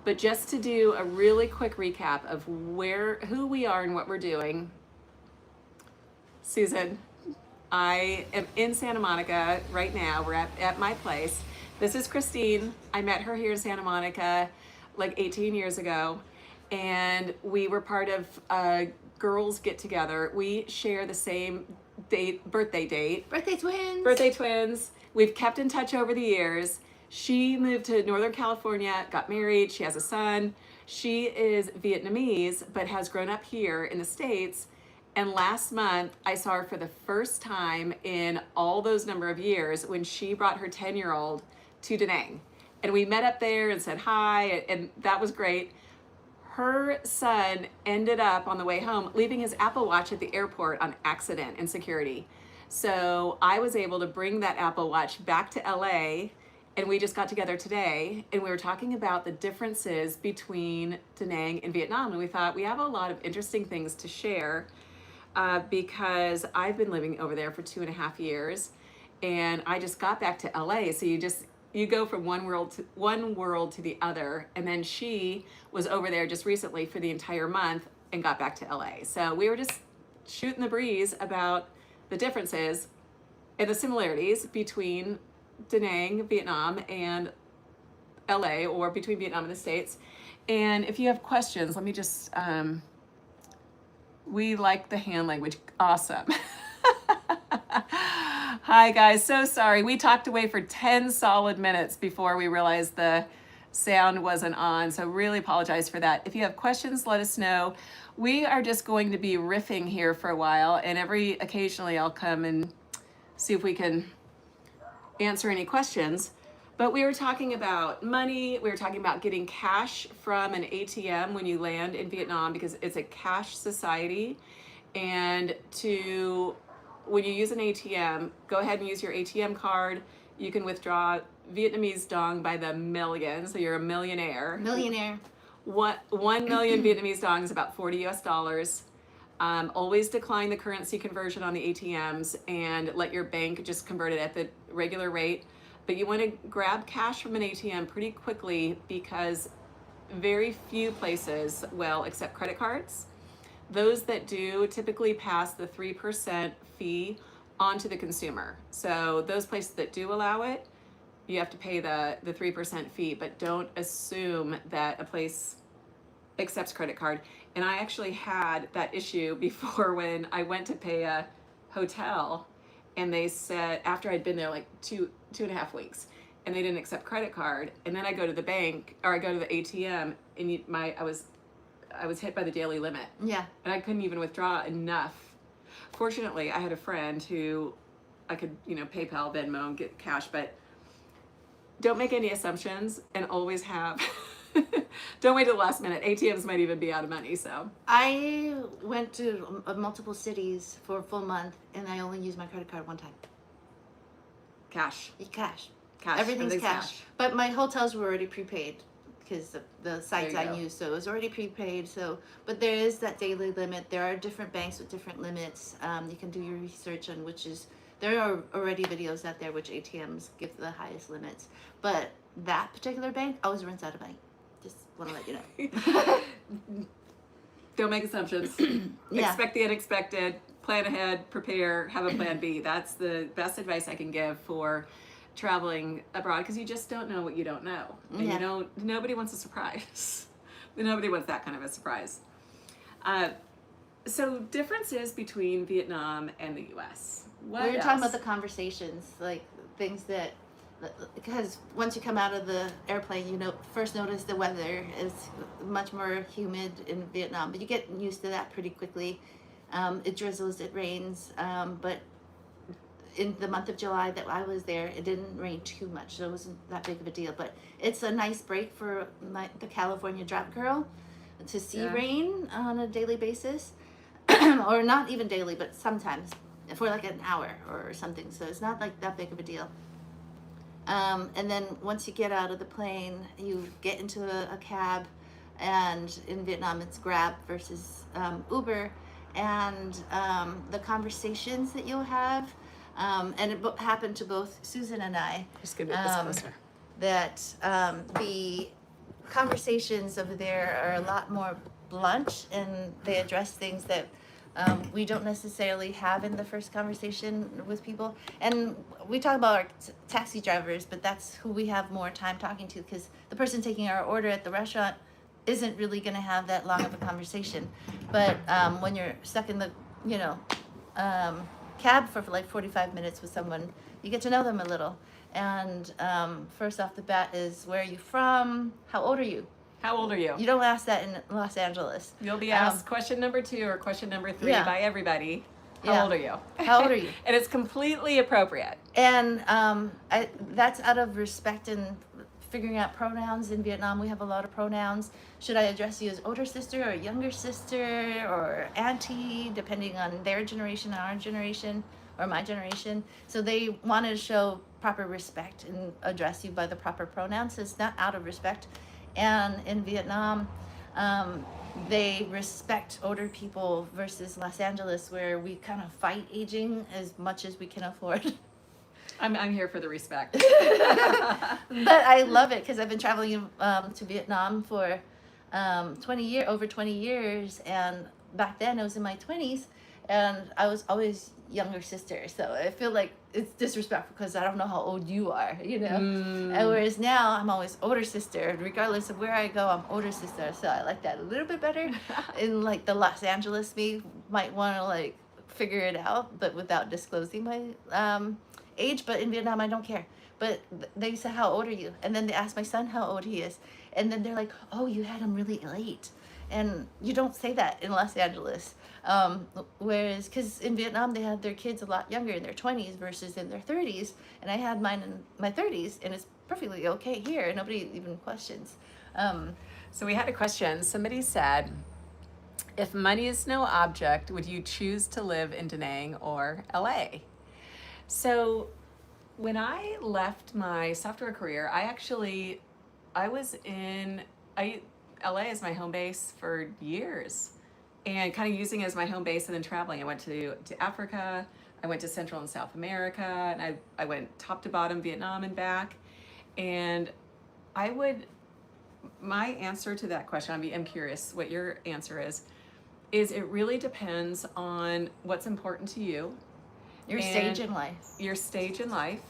But just to do a really quick recap of who we are and what we're doing. Susan, I am in Santa Monica right now. We're at my place. This is Christine. I met her here in Santa Monica like 18 years ago, and we were part of a girls get together. We share the same birthday date. Birthday twins. Birthday twins. We've kept in touch over the years. She moved to Northern California, got married. She has a son. She is Vietnamese, but has grown up here in the States. And last month, I saw her for the first time in all those number of years when she brought her 10-year-old to Da Nang. And we met up there and said hi, and that was great. Her son ended up on the way home leaving his Apple Watch at the airport on accident in security. So I was able to bring that Apple Watch back to LA, and we just got together today, and we were talking about the differences between Da Nang and Vietnam. And we thought we have a lot of interesting things to share because I've been living over there for 2.5 years, and I just got back to LA. So you go from one world to the other. And then she was over there just recently for the entire month and got back to LA. So we were just shooting the breeze about the differences and the similarities between Da Nang, Vietnam, and LA, or between Vietnam and the States. And if you have questions, let me just, we like the hand language. Awesome. Hi guys, so sorry. We talked away for 10 solid minutes before we realized the sound wasn't on, so really apologize for that. If you have questions, let us know. We are just going to be riffing here for a while, and occasionally I'll come and see if we can answer any questions. But we were talking about money. We were talking about getting cash from an ATM when you land in Vietnam, because it's a cash society. And when you use an ATM, go ahead and use your ATM card. You can withdraw Vietnamese dong by the million, so you're a millionaire. Millionaire. 1 million Vietnamese dong is about $40 US. Always decline the currency conversion on the ATMs and let your bank just convert it at the regular rate. But you want to grab cash from an ATM pretty quickly, because very few places will accept credit cards. Those that do typically pass the 3% fee onto the consumer. So those places that do allow it, you have to pay the 3% fee, but don't assume that a place accepts credit card. And I actually had that issue before when I went to pay a hotel, and they said, after I'd been there like two and a half weeks, and they didn't accept credit card. And then I go to the bank, or I go to the ATM, and I was hit by the daily limit. Yeah. And I couldn't even withdraw enough. Fortunately, I had a friend who I could, PayPal, Venmo, and get cash, but don't make any assumptions, and always have, don't wait till the last minute. ATMs might even be out of money, so. I went to multiple cities for a full month, and I only used my credit card one time. Cash. Cash. Everything's cash. But my hotels were already prepaid, because the sites I used, so it was already prepaid. So, but there is that daily limit. There are different banks with different limits. You can do your research on there are already videos out there which ATMs give the highest limits. But that particular bank always runs out of money. Just want to let you know. Don't make assumptions. Yeah. Expect the unexpected. Plan ahead. Prepare. Have a plan B. That's the best advice I can give for traveling abroad, because you just don't know what you don't know. And nobody wants a surprise. Nobody wants that kind of a surprise. So differences between Vietnam and the US. We were talking about the conversations, like things that, because once you come out of the airplane, first notice the weather is much more humid in Vietnam, but you get used to that pretty quickly. It drizzles, it rains, but in the month of July that I was there, it didn't rain too much, so it wasn't that big of a deal. But it's a nice break for the California drought girl to see rain on a daily basis, or not even daily, but sometimes for like an hour or something. So it's not like that big of a deal. And then once you get out of the plane, you get into a cab, and in Vietnam it's Grab versus Uber, and the conversations that you'll have. And it happened to both Susan and I. Just gonna get this closer. That conversations over there are a lot more blunt, and they address things that we don't necessarily have in the first conversation with people. And we talk about our taxi drivers, but that's who we have more time talking to, because the person taking our order at the restaurant isn't really going to have that long of a conversation. But when you're stuck in the, you know, cab for like 45 minutes with someone, you get to know them a little. And first off the bat is, where are you from? How old are you? How old are you? You don't ask that in Los Angeles. You'll be asked question number 2 or question number 3 Yeah. by everybody. How Yeah. old are you? How old are you? And it's completely appropriate. And that's out of respect and figuring out pronouns. In Vietnam, we have a lot of pronouns. Should I address you as older sister or younger sister or auntie, depending on their generation, our generation, or my generation? So they want to show proper respect and address you by the proper pronouns. It's not out of respect. And in Vietnam, they respect older people versus Los Angeles, where we kind of fight aging as much as we can afford. I'm here for the respect. But I love it because I've been traveling to Vietnam for over 20 years, and back then I was in my 20s, and I was always younger sister. So I feel like it's disrespectful because I don't know how old you are, you know. And whereas now I'm always older sister, regardless of where I go, I'm older sister. So I like that a little bit better. In like the Los Angeles me might want to like figure it out, but without disclosing my age. But in Vietnam, I don't care. But they say, how old are you? And then they ask my son how old he is. And then they're like, oh, you had him really late. And you don't say that in Los Angeles. Whereas, because in Vietnam, they have their kids a lot younger, in their 20s versus in their 30s. And I had mine in my 30s, and it's perfectly okay here. Nobody even questions. So we had a question. Somebody said, if money is no object, would you choose to live in Da Nang or LA? So when I left my software career, LA is my home base for years, and kind of using it as my home base and then traveling. I went to Africa, I went to Central and South America, and I went top to bottom, Vietnam and back. And my answer to that question, I'm curious what your answer is it really depends on what's important to you. Your stage in life. Your stage in life.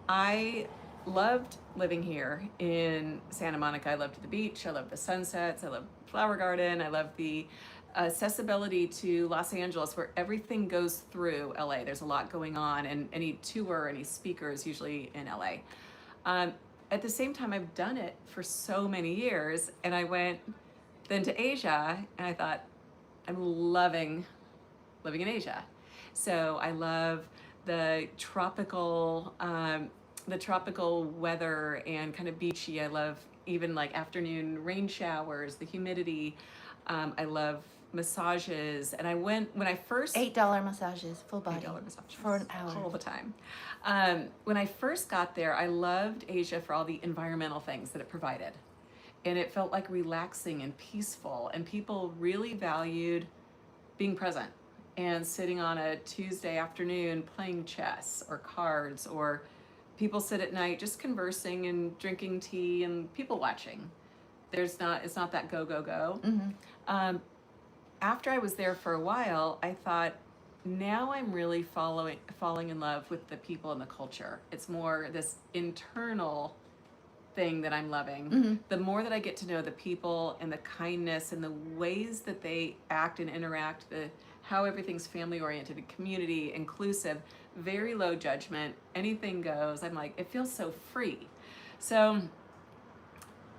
I loved living here in Santa Monica. I loved the beach. I loved the sunsets. I loved Flower Garden. I loved the accessibility to Los Angeles, where everything goes through LA. There's a lot going on, and any tour, any speaker is usually in LA. At the same time, I've done it for so many years, and I went then to Asia, and I thought, I'm loving living in Asia. So I love the tropical weather and kind of beachy. I love even like afternoon rain showers, the humidity. I love massages. And when I first... $8 massages, full body. $8 massages. For an hour. All the time. When I first got there, I loved Asia for all the environmental things that it provided. And it felt like relaxing and peaceful. And people really valued being present and sitting on a Tuesday afternoon playing chess or cards, or people sit at night just conversing and drinking tea and people watching. It's not that go, go, go. Mm-hmm. After I was there for a while, I thought, now I'm really falling in love with the people and the culture. It's more this internal thing that I'm loving. Mm-hmm. The more that I get to know the people and the kindness and the ways that they act and interact, how everything's family oriented and community inclusive, very low judgment, anything goes. I'm like, it feels so free. So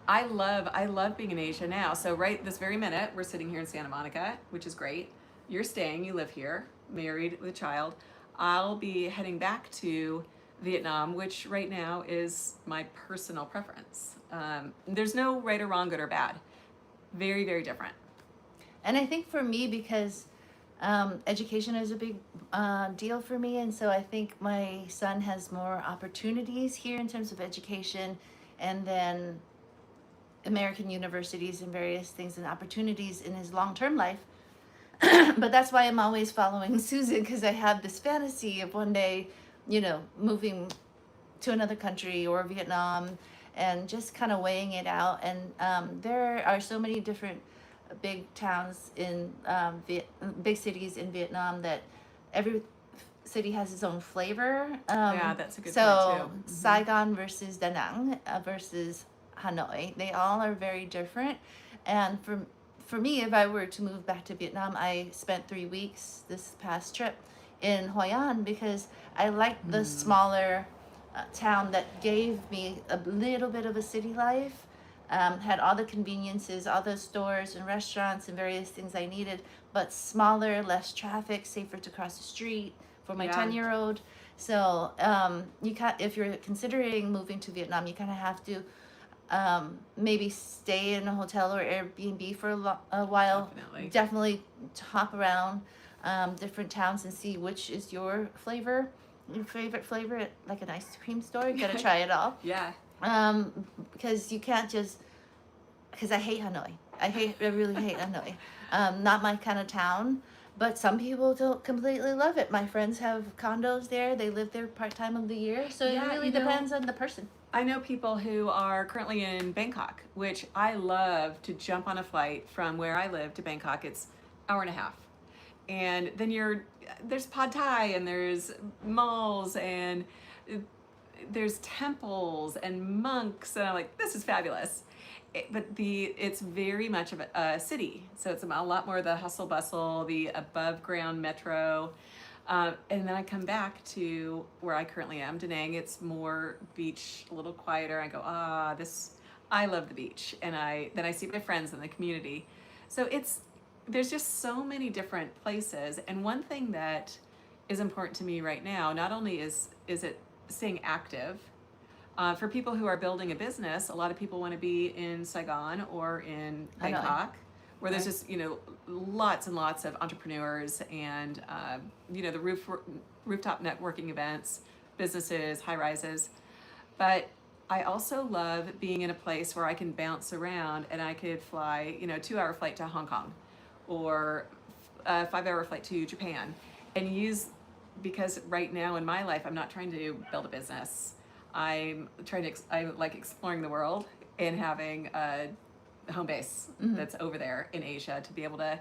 I love being in Asia now. So right this very minute, we're sitting here in Santa Monica, which is great. You're staying, you live here, married with a child. I'll be heading back to Vietnam, which right now is my personal preference. There's no right or wrong, good or bad. Very, very different. And I think for me, because education is a big deal for me, and so I think my son has more opportunities here in terms of education, and then American universities and various things and opportunities in his long-term life. But that's why I'm always following Susan, because I have this fantasy of one day, moving to another country or Vietnam and just kind of weighing it out. And there are so many different big towns in big cities in Vietnam that every city has its own flavor. Yeah, that's a good point So too. Saigon versus Da Nang versus Hanoi, they all are very different. And for me, if I were to move back to Vietnam, I spent 3 weeks this past trip in Hoi An because I liked the smaller town that gave me a little bit of a city life. Had all the conveniences, all the stores and restaurants and various things I needed, but smaller, less traffic, safer to cross the street for my Yeah. 10-year-old. So if you're considering moving to Vietnam, you kind of have to maybe stay in a hotel or Airbnb for a while. Definitely. Hop around different towns and see which is your favorite flavor. Like an ice cream store, you gotta try it all. Yeah. Because you can't just. Because I hate Hanoi. I really hate Hanoi. Not my kind of town. But some people don't completely love it. My friends have condos there. They live there part-time of the year. So Yeah, it really depends on the person. I know people who are currently in Bangkok, which I love to jump on a flight from where I live to Bangkok. It's hour and a half. And then there's pad thai and there's malls and there's temples and monks. And I'm like, this is fabulous. But it's very much of a city. So it's a lot more of the hustle bustle, the above ground metro. And then I come back to where I currently am, Da Nang. It's more beach, a little quieter. I go, I love the beach. And then I see my friends in the community. So there's just so many different places. And one thing that is important to me right now, not only is it staying active, for people who are building a business, a lot of people want to be in Saigon or in Bangkok, where there's just lots and lots of entrepreneurs and the rooftop networking events, businesses, high rises. But I also love being in a place where I can bounce around and I could fly 2-hour flight to Hong Kong or a 5-hour flight to Japan and because right now in my life I'm not trying to build a business. I like exploring the world and having a home base that's over there in Asia to be able to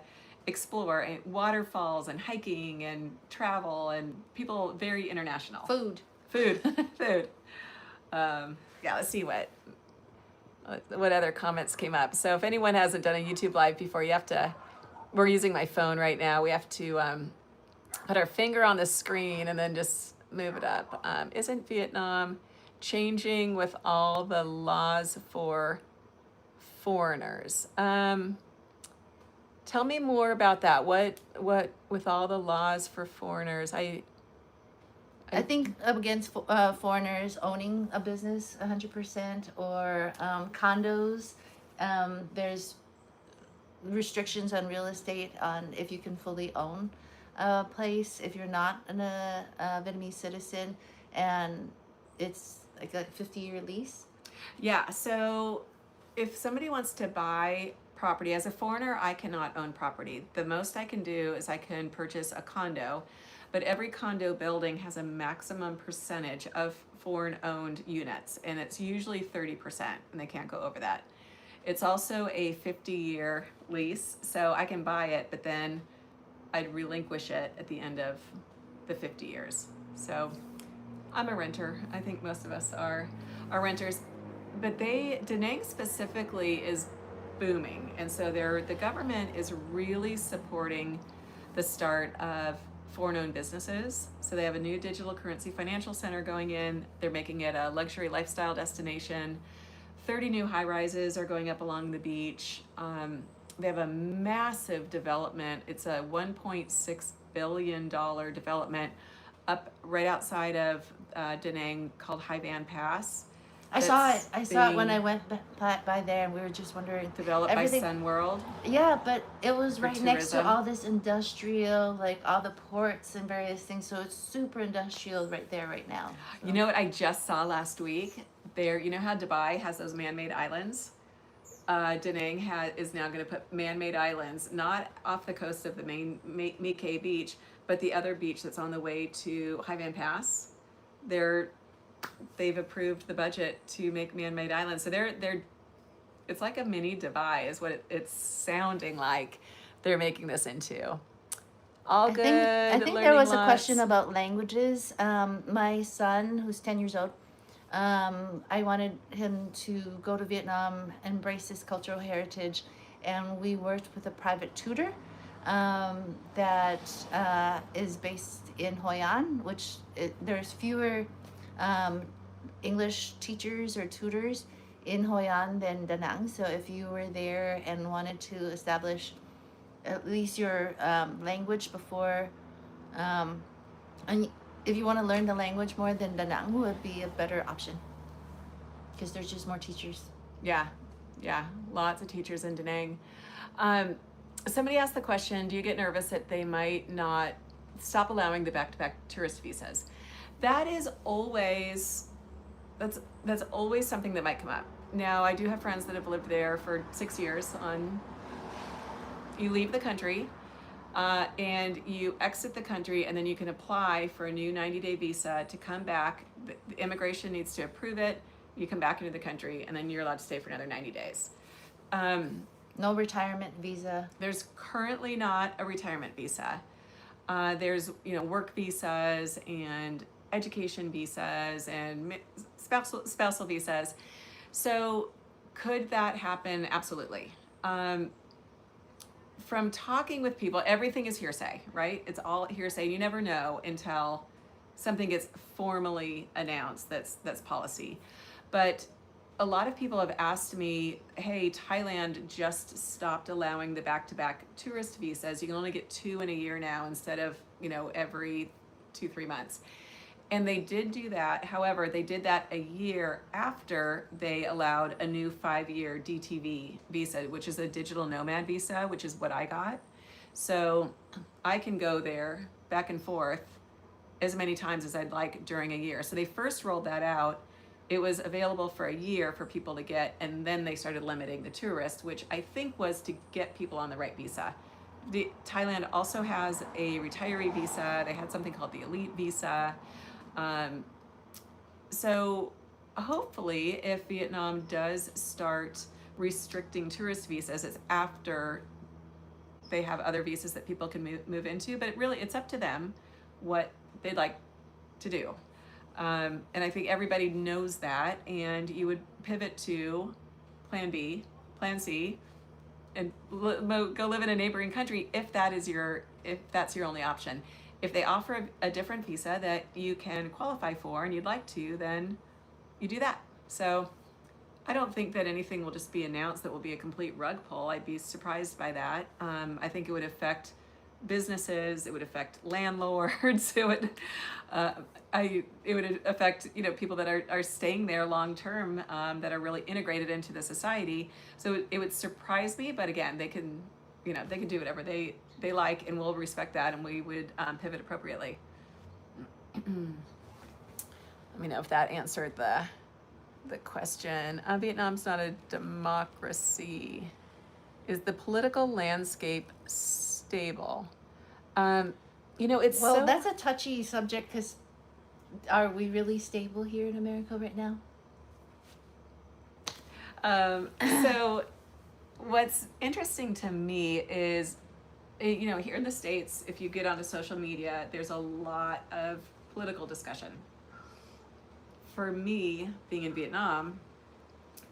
explore waterfalls and hiking and travel and people very international. Food. Food. Let's see what other comments came up. So if anyone hasn't done a YouTube live before, we're using my phone right now. We have to put our finger on the screen and then just move it up. Isn't Vietnam changing with all the laws for foreigners? Tell me more about that. What with all the laws for foreigners? I think against foreigners owning a business 100% or condos. There's restrictions on real estate on if you can fully own a place if you're not a Vietnamese citizen, and it's like a 50-year lease. Yeah, so if somebody wants to buy property as a foreigner, I cannot own property. The most I can do is I can purchase a condo, but every condo building has a maximum percentage of foreign-owned units, and it's usually 30%, and they can't go over that. It's also a 50-year lease, so I can buy it, but then I'd relinquish it at the end of the 50 years. So I'm a renter. I think most of us are renters, but Da Nang specifically is booming, and so the government is really supporting the start of foreign-owned businesses. So they have a new digital currency financial center going in. They're making it a luxury lifestyle destination. 30 new high-rises are going up along the beach. They have a massive development. It's a $1.6 billion development up right outside of Da Nang called Hai Van Pass. I saw it when I went by there, and we were just wondering. Developed by Sun World. Yeah, but it was right next to all this industrial, like all the ports and various things. So it's super industrial right there right now. So. You know what I just saw last week? You know how Dubai has those man-made islands? Da Nang is now going to put man-made islands, not off the coast of the main Mike beach, but the other beach that's on the way to Hai Van Pass. They're they've approved the budget to make man-made islands. So they're it's like a mini Dubai is what it's sounding like they're making this into. All good. I think there learning was a lots. question about languages. My son, who's 10 years old, I wanted him to go to Vietnam, embrace his cultural heritage, and we worked with a private tutor that is based in Hoi An, which there's fewer English teachers or tutors in Hoi An than Da Nang. So if you were there and wanted to establish at least your language before, and if you want to learn the language more, then Da Nang would be a better option because there's just more teachers. Yeah, lots of teachers in Da Nang. Somebody asked the question, do you get nervous that they might not stop allowing the back-to-back tourist visas? That is always, that's always something that might come up. Now, I do have friends that have lived there for 6 years you leave the country, and you exit the country, and then you can apply for a new 90-day visa to come back. The immigration needs to approve it. You come back into the country, and then you're allowed to stay for another 90 days. No retirement visa. There's currently not a retirement visa. There's work visas and education visas and spousal visas. So could that happen? Absolutely. From talking with people, everything is hearsay, right? It's all hearsay. You never know until something gets formally announced that's policy. But a lot of people have asked me, hey, Thailand just stopped allowing the back-to-back tourist visas. You can only get 2 in a year now instead of, every 2-3 months. And they did do that. However, they did that a year after they allowed a new 5-year DTV visa, which is a digital nomad visa, which is what I got. So I can go there back and forth as many times as I'd like during a year. So they first rolled that out. It was available for a year for people to get, and then they started limiting the tourists, which I think was to get people on the right visa. Thailand also has a retiree visa. They had something called the elite visa. So hopefully if Vietnam does start restricting tourist visas, it's after they have other visas that people can move into, but it's up to them what they'd like to do. And I think everybody knows that, and you would pivot to plan B, plan C, and go live in a neighboring country if that's your only option. If they offer a different visa that you can qualify for and you'd like to, then you do that. So I don't think that anything will just be announced that will be a complete rug pull. I'd be surprised by that. I think it would affect businesses, it would affect landlords, it would affect people that are staying there long term, that are really integrated into the society. So it would surprise me, but again, they can do whatever they like, and we'll respect that, and we would pivot appropriately. Let me know if that answered the question. Vietnam's not a democracy. Is the political landscape stable? It's that's a touchy subject because are we really stable here in America right now? So what's interesting to me is, here in the States, if you get onto social media, there's a lot of political discussion. For me, being in Vietnam,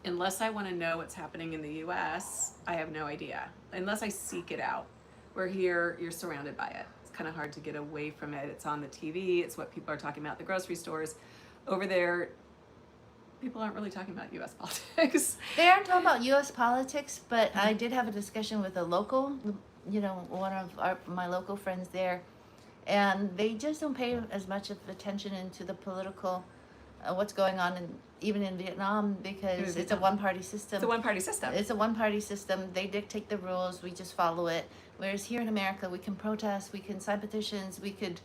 unless I want to know what's happening in the US, I have no idea, unless I seek it out. Where here, you're surrounded by it. It's kind of hard to get away from it. It's on the TV. It's what people are talking about at the grocery stores. Over there, people aren't really talking about US politics. They aren't talking about U.S. politics, but I did have a discussion with a local, one of my local friends there, and they just don't pay as much of attention into the political, what's going on even in Vietnam, because it's a one-party system. It's a one-party system. It's a one-party system. They dictate the rules. We just follow it. Whereas here in America, we can protest, we can sign petitions, we could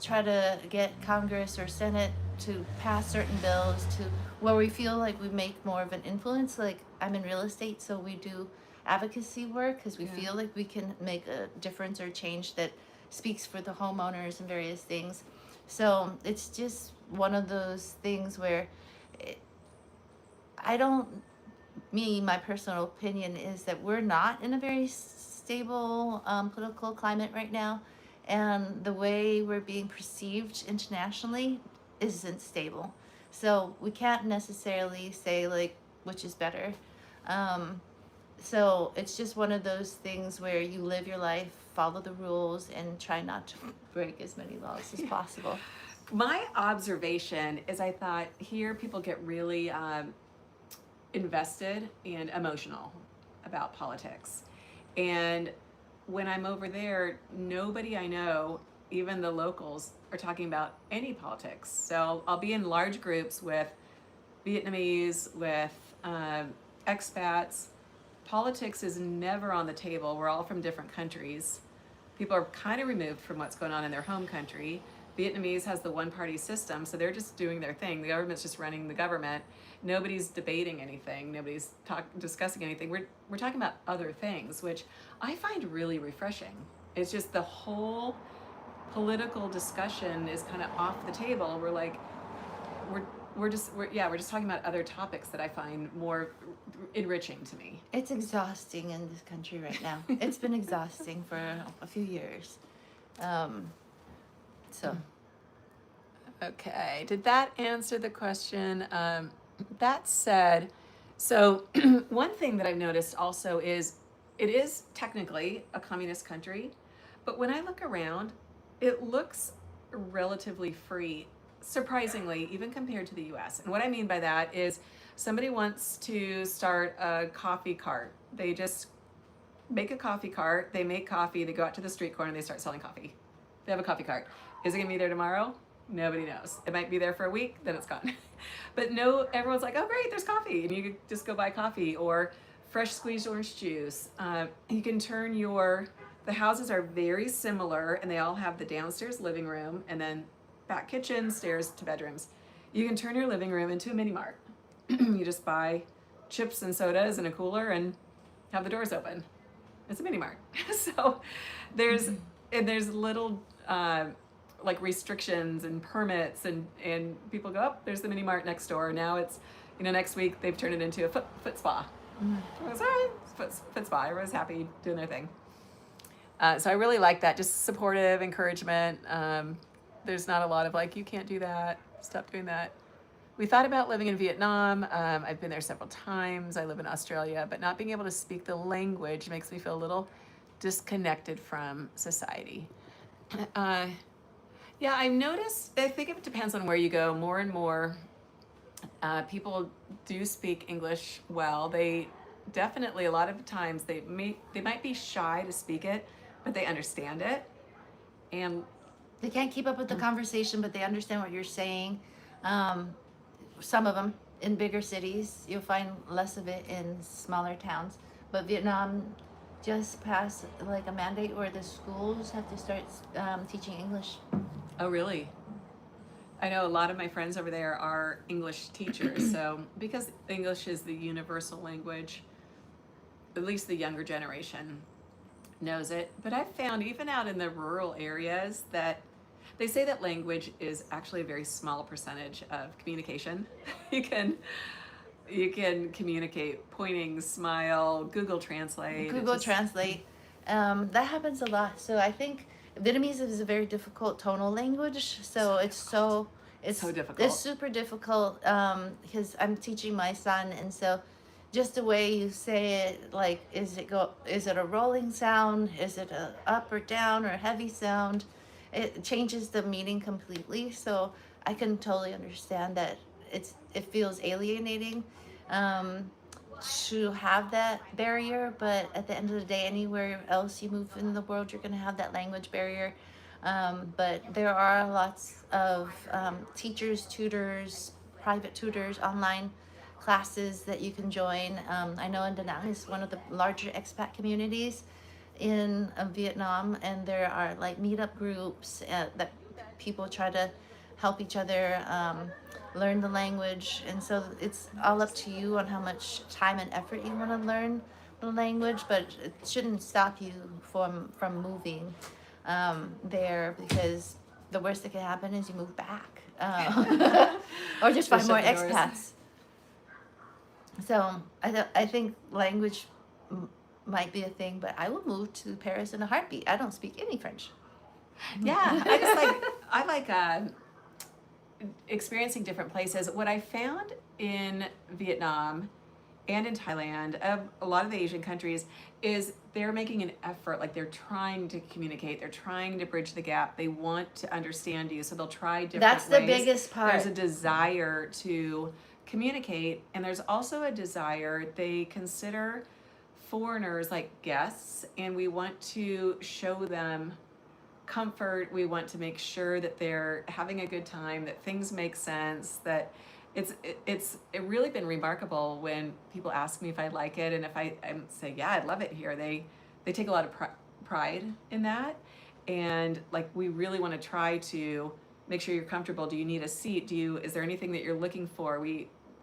try to get Congress or Senate to pass certain bills to where we feel like we make more of an influence. Like I'm in real estate, so we do advocacy work because we feel like we can make a difference or change that speaks for the homeowners and various things. So it's just one of those things where it, I don't, my personal opinion is that we're not in a very stable political climate right now. And the way we're being perceived internationally isn't stable. So we can't necessarily say, like, which is better. Um, so it's just one of those things where you live your life, follow the rules, and try not to break as many laws as possible. My observation is I thought here people get really invested and emotional about politics. And when I'm over there, nobody I know, even the locals, are talking about any politics. So I'll be in large groups with Vietnamese, with expats. Politics is never on the table. We're all from different countries. People are kind of removed from what's going on in their home country. Vietnamese has the one-party system, so they're just doing their thing. The government's just running the government. Nobody's debating anything. Nobody's discussing anything. We're talking about other things, which I find really refreshing. It's just the whole political discussion is kind of off the table. We're like, we're just talking about other topics that I find more enriching to me. It's exhausting in this country right now. It's been exhausting for a few years. So. Okay, did that answer the question? That said, so one thing that I've noticed also is it is technically a communist country, but when I look around, it looks relatively free, surprisingly, even compared to the US. And what I mean by that is somebody wants to start a coffee cart. They just make a coffee cart, they make coffee, they go out to the street corner, and they start selling coffee. They have a coffee cart. Is it gonna be there tomorrow? Nobody knows. It might be there for a week, then it's gone. But no, everyone's like, oh great, there's coffee. And you could just go buy coffee or fresh squeezed orange juice. You can turn the houses are very similar and they all have the downstairs living room and then back kitchen, stairs to bedrooms. You can turn your living room into a mini mart. You just buy chips and sodas in a cooler and have the doors open. It's a mini mart. So there's little like restrictions and permits and people go, oh, there's the mini mart next door. Now it's, next week they've turned it into a foot spa. It's all right, foot spa. Everyone's happy doing their thing. So I really like that, just supportive encouragement. There's not a lot of like, you can't do that, stop doing that. We thought about living in Vietnam. I've been there several times. I live in Australia, but not being able to speak the language makes me feel a little disconnected from society. Yeah, I've noticed, I think it depends on where you go. More and more people do speak English well. They definitely, a lot of times, they might be shy to speak it, but they understand it. And they can't keep up with the conversation, but they understand what you're saying. Some of them in bigger cities, you'll find less of it in smaller towns. But Vietnam just passed like a mandate where the schools have to start teaching English. Oh, really? I know a lot of my friends over there are English teachers. So because English is the universal language, at least the younger generation knows it. But I've found even out in the rural areas that they say that language is actually a very small percentage of communication. You can communicate, pointing, smile, Google Translate. Translate. That happens a lot. So I think Vietnamese is a very difficult tonal language. So it's so difficult. It's super difficult because I'm teaching my son, and so just the way you say it, like, is it a rolling sound? Is it a up or down or a heavy sound? It changes the meaning completely. So I can totally understand that it feels alienating to have that barrier, but at the end of the day, anywhere else you move in the world, you're going to have that language barrier. But there are lots of teachers, tutors, private tutors, online classes that you can join. I know in Da Nang is one of the larger expat communities in Vietnam, and there are like meetup groups that people try to help each other learn the language. And so it's all up to you on how much time and effort you want to learn the language, but it shouldn't stop you from moving there, because the worst that can happen is you move back, or just find Just more shut the doors. expats. So I think language might be a thing, but I will move to Paris in a heartbeat. I don't speak any French. Yeah, I like experiencing different places. What I found in Vietnam and in Thailand, of a lot of the Asian countries, is they're making an effort. Like, they're trying to communicate. They're trying to bridge the gap. They want to understand you, so they'll try different That's the ways. biggest part. There's a desire to communicate, and there's also a desire. They consider foreigners like guests, and we want to show them comfort. We want to make sure that they're having a good time, that things make sense, that it's really been remarkable when people ask me if I like it, and if I say, yeah, I love it here. They take a lot of pride in that, and like, we really want to try to make sure you're comfortable. Do you need a seat? Is there anything that you're looking for?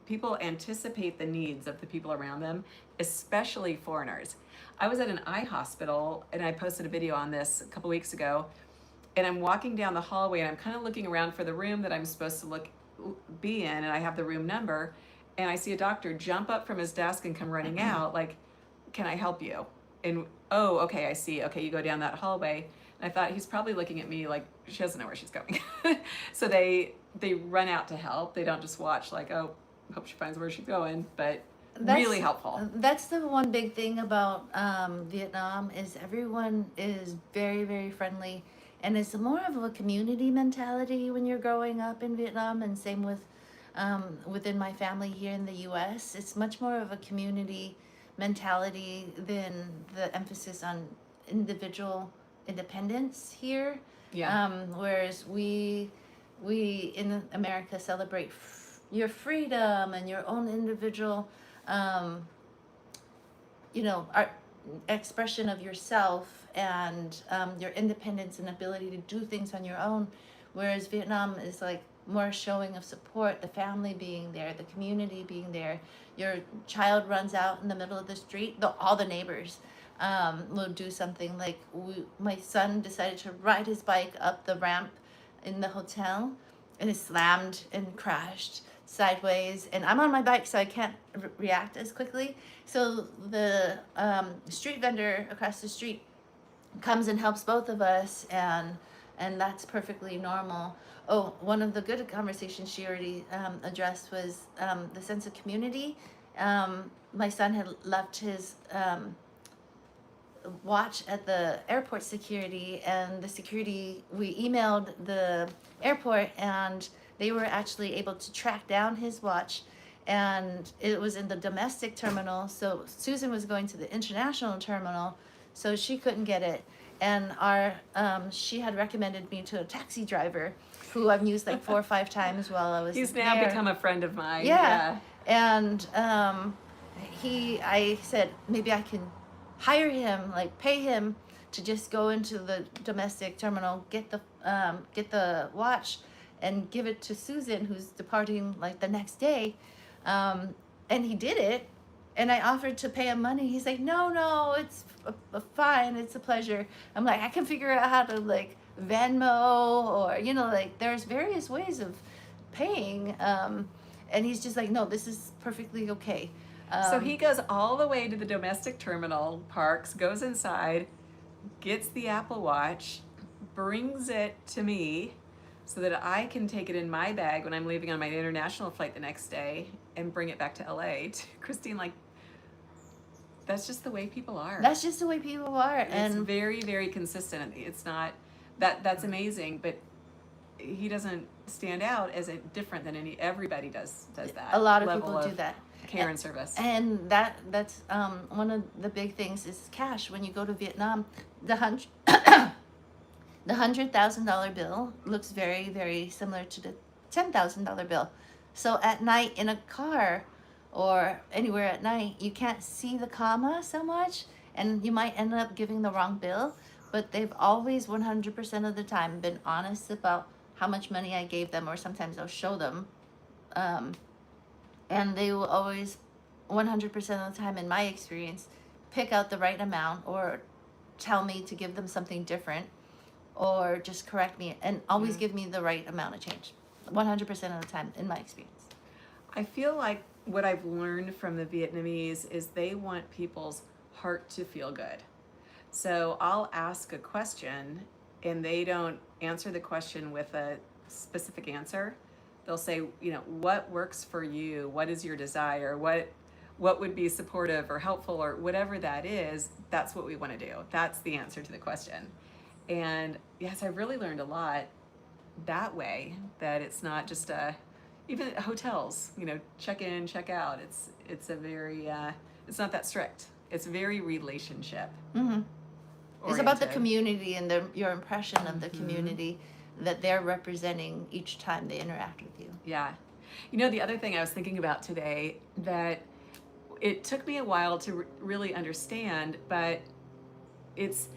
People anticipate the needs of the people around them, especially foreigners. I was at an eye hospital, and I posted a video on this a couple weeks ago, and I'm walking down the hallway, and I'm kind of looking around for the room that I'm supposed to be in, and I have the room number, and I see a doctor jump up from his desk and come running out, like, can I help you? And, oh, okay, I see. Okay, you go down that hallway. And I thought, he's probably looking at me like she doesn't know where she's going. So they run out to help. They don't just watch like, oh, hope she finds where she's going, but really helpful. That's the one big thing about Vietnam, is everyone is very, very friendly, and it's more of a community mentality when you're growing up in Vietnam, and same with within my family here in the U.S. It's much more of a community mentality than the emphasis on individual independence here. Yeah. Whereas we in America celebrate your freedom and your own individual, our expression of yourself, and your independence and ability to do things on your own. Whereas Vietnam is like more showing of support, the family being there, the community being there. Your child runs out in the middle of the street, all the neighbors will do something. Like, my son decided to ride his bike up the ramp in the hotel, and it slammed and crashed sideways, and I'm on my bike, so I can't react as quickly. So the street vendor across the street comes and helps both of us, and that's perfectly normal. Oh, one of the good conversations she already addressed was the sense of community. My son had left his watch at the airport security, and we emailed the airport, and they were actually able to track down his watch, and it was in the domestic terminal. So Susan was going to the international terminal, so she couldn't get it. And she had recommended me to a taxi driver who I've used like 4 or 5 times while I was He's there. now become a friend of mine. Yeah. And I said, maybe I can hire him, like pay him to just go into the domestic terminal, get the watch, and give it to Susan, who's departing like the next day. And he did it, and I offered to pay him money. He's like, no, it's fine, it's a pleasure. I'm like, I can figure out how to like Venmo, or like there's various ways of paying. And he's just like, no, this is perfectly okay. So he goes all the way to the domestic terminal, parks, goes inside, gets the Apple Watch, brings it to me so that I can take it in my bag when I'm leaving on my international flight the next day and bring it back to LA to Christine. Like, that's just the way people are. That's just the way people are. It's very, very consistent. It's not that's amazing, but he doesn't stand out as different than everybody does that. A lot of people do that. Care and service. And that's one of the big things is cash. When you go to Vietnam, the $100,000 bill looks very, very similar to the $10,000 bill. So at night in a car or anywhere at night, you can't see the comma so much, and you might end up giving the wrong bill. But they've always 100% of the time been honest about how much money I gave them, or sometimes I'll show them. And they will always, 100% of the time in my experience, pick out the right amount or tell me to give them something different. or just correct me and always give me the right amount of change 100% of the time in my experience. I feel like what I've learned from the Vietnamese is they want people's heart to feel good. So I'll ask a question and they don't answer the question with a specific answer. They'll say, what works for you? What is your desire? What would be supportive or helpful or whatever that is, that's what we want to do. That's the answer to the question. And yes, I've really learned a lot that way, that it's not just even hotels, check in, check out. It's a very it's not that strict. It's very relationship It's about the oriented. community and your impression of the community that they're representing each time they interact with you. Yeah. The other thing I was thinking about today that it took me a while to really understand, but it's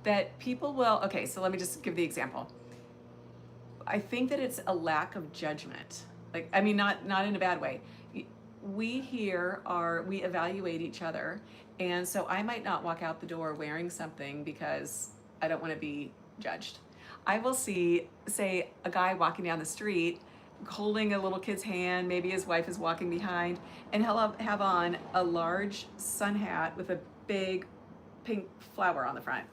that people will, okay, so let me just give the example. I think that it's a lack of judgment. Like, I mean, not in a bad way. We we evaluate each other. And so I might not walk out the door wearing something because I don't want to be judged. I will see, say, a guy walking down the street holding a little kid's hand, maybe his wife is walking behind, and he'll have on a large sun hat with a big pink flower on the front.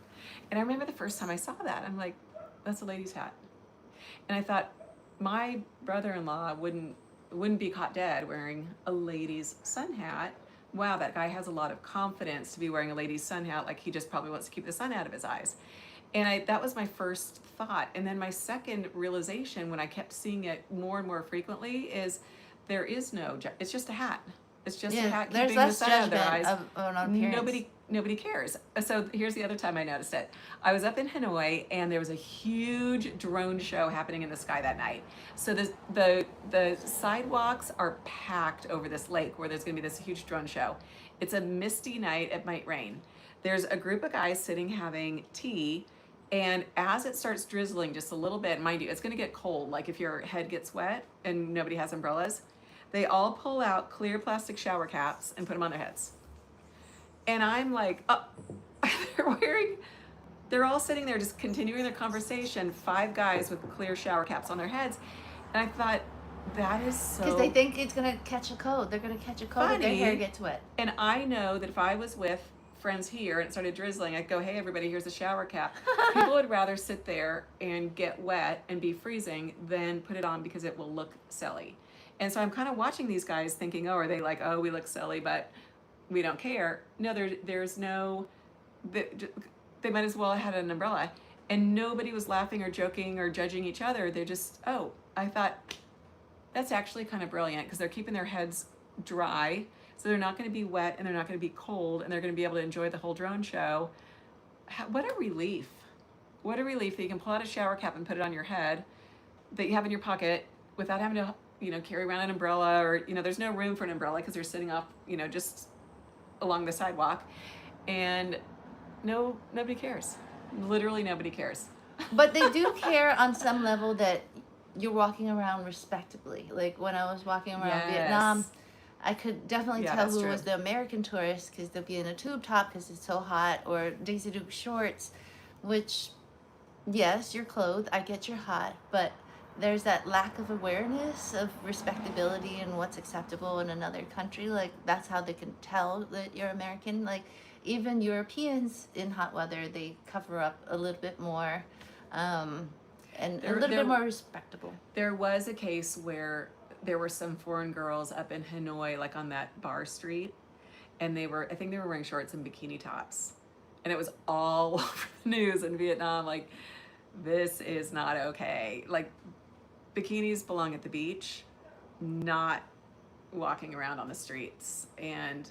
And I remember the first time I saw that, I'm like, that's a lady's hat. And I thought, my brother-in-law wouldn't be caught dead wearing a lady's sun hat. Wow, that guy has a lot of confidence to be wearing a lady's sun hat, like he just probably wants to keep the sun out of his eyes. And that was my first thought. And then my second realization, when I kept seeing it more and more frequently, is there is it's just a hat. It's just a hat keeping the sun out of their eyes. Of an appearance. Nobody cares. So here's the other time I noticed it. I was up in Hanoi and there was a huge drone show happening in the sky that night. So the sidewalks are packed over this lake where there's going to be this huge drone show. It's a misty night. It might rain. There's a group of guys sitting having tea, and as it starts drizzling just a little bit, mind you, it's going to get cold. Like if your head gets wet and nobody has umbrellas, they all pull out clear plastic shower caps and put them on their heads. And I'm like, oh, they're all sitting there just continuing their conversation, 5 guys with clear shower caps on their heads. And I thought, that is so Because they think it's going to catch a cold. They're going to catch a cold if their hair gets wet. And I know that if I was with friends here and it started drizzling, I'd go, hey, everybody, here's a shower cap. People would rather sit there and get wet and be freezing than put it on because it will look silly. And so I'm kind of watching these guys thinking, oh, are they like, oh, we look silly, but we don't care. No, there's no, they might as well have had an umbrella. And nobody was laughing or joking or judging each other. They're just, oh, I thought that's actually kind of brilliant because they're keeping their heads dry. So they're not going to be wet and they're not going to be cold and they're going to be able to enjoy the whole drone show. What a relief. What a relief that you can pull out a shower cap and put it on your head that you have in your pocket without having to, carry around an umbrella or, there's no room for an umbrella because they're sitting off, just along the sidewalk. And nobody cares. Literally nobody cares. But they do care on some level that you're walking around respectably. Like when I was walking around Vietnam, I could definitely tell who was the American tourist because they'll be in a tube top because it's so hot, or Daisy Duke shorts, which, yes, you're clothed. I get you're hot, but there's that lack of awareness of respectability and what's acceptable in another country. Like that's how they can tell that you're American. Like even Europeans in hot weather, they cover up a little bit more, and a little bit more respectable. There was a case where there were some foreign girls up in Hanoi, like on that bar street, and I think they were wearing shorts and bikini tops. And it was all over the news in Vietnam, like, this is not okay. Like, bikinis belong at the beach, not walking around on the streets. And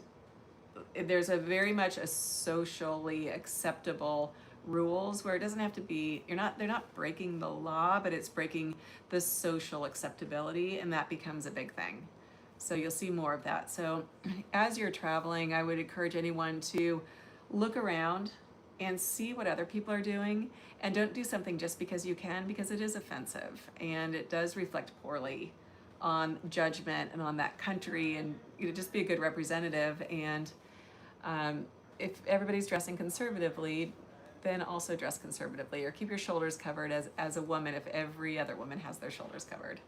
there's very much a socially acceptable rules where it doesn't have to be, they're not breaking the law, but it's breaking the social acceptability, and that becomes a big thing. So you'll see more of that. So as you're traveling, I would encourage anyone to look around and see what other people are doing, and don't do something just because you can, because it is offensive and it does reflect poorly on judgment and on that country. And just be a good representative. And if everybody's dressing conservatively, then also dress conservatively, or keep your shoulders covered as a woman if every other woman has their shoulders covered.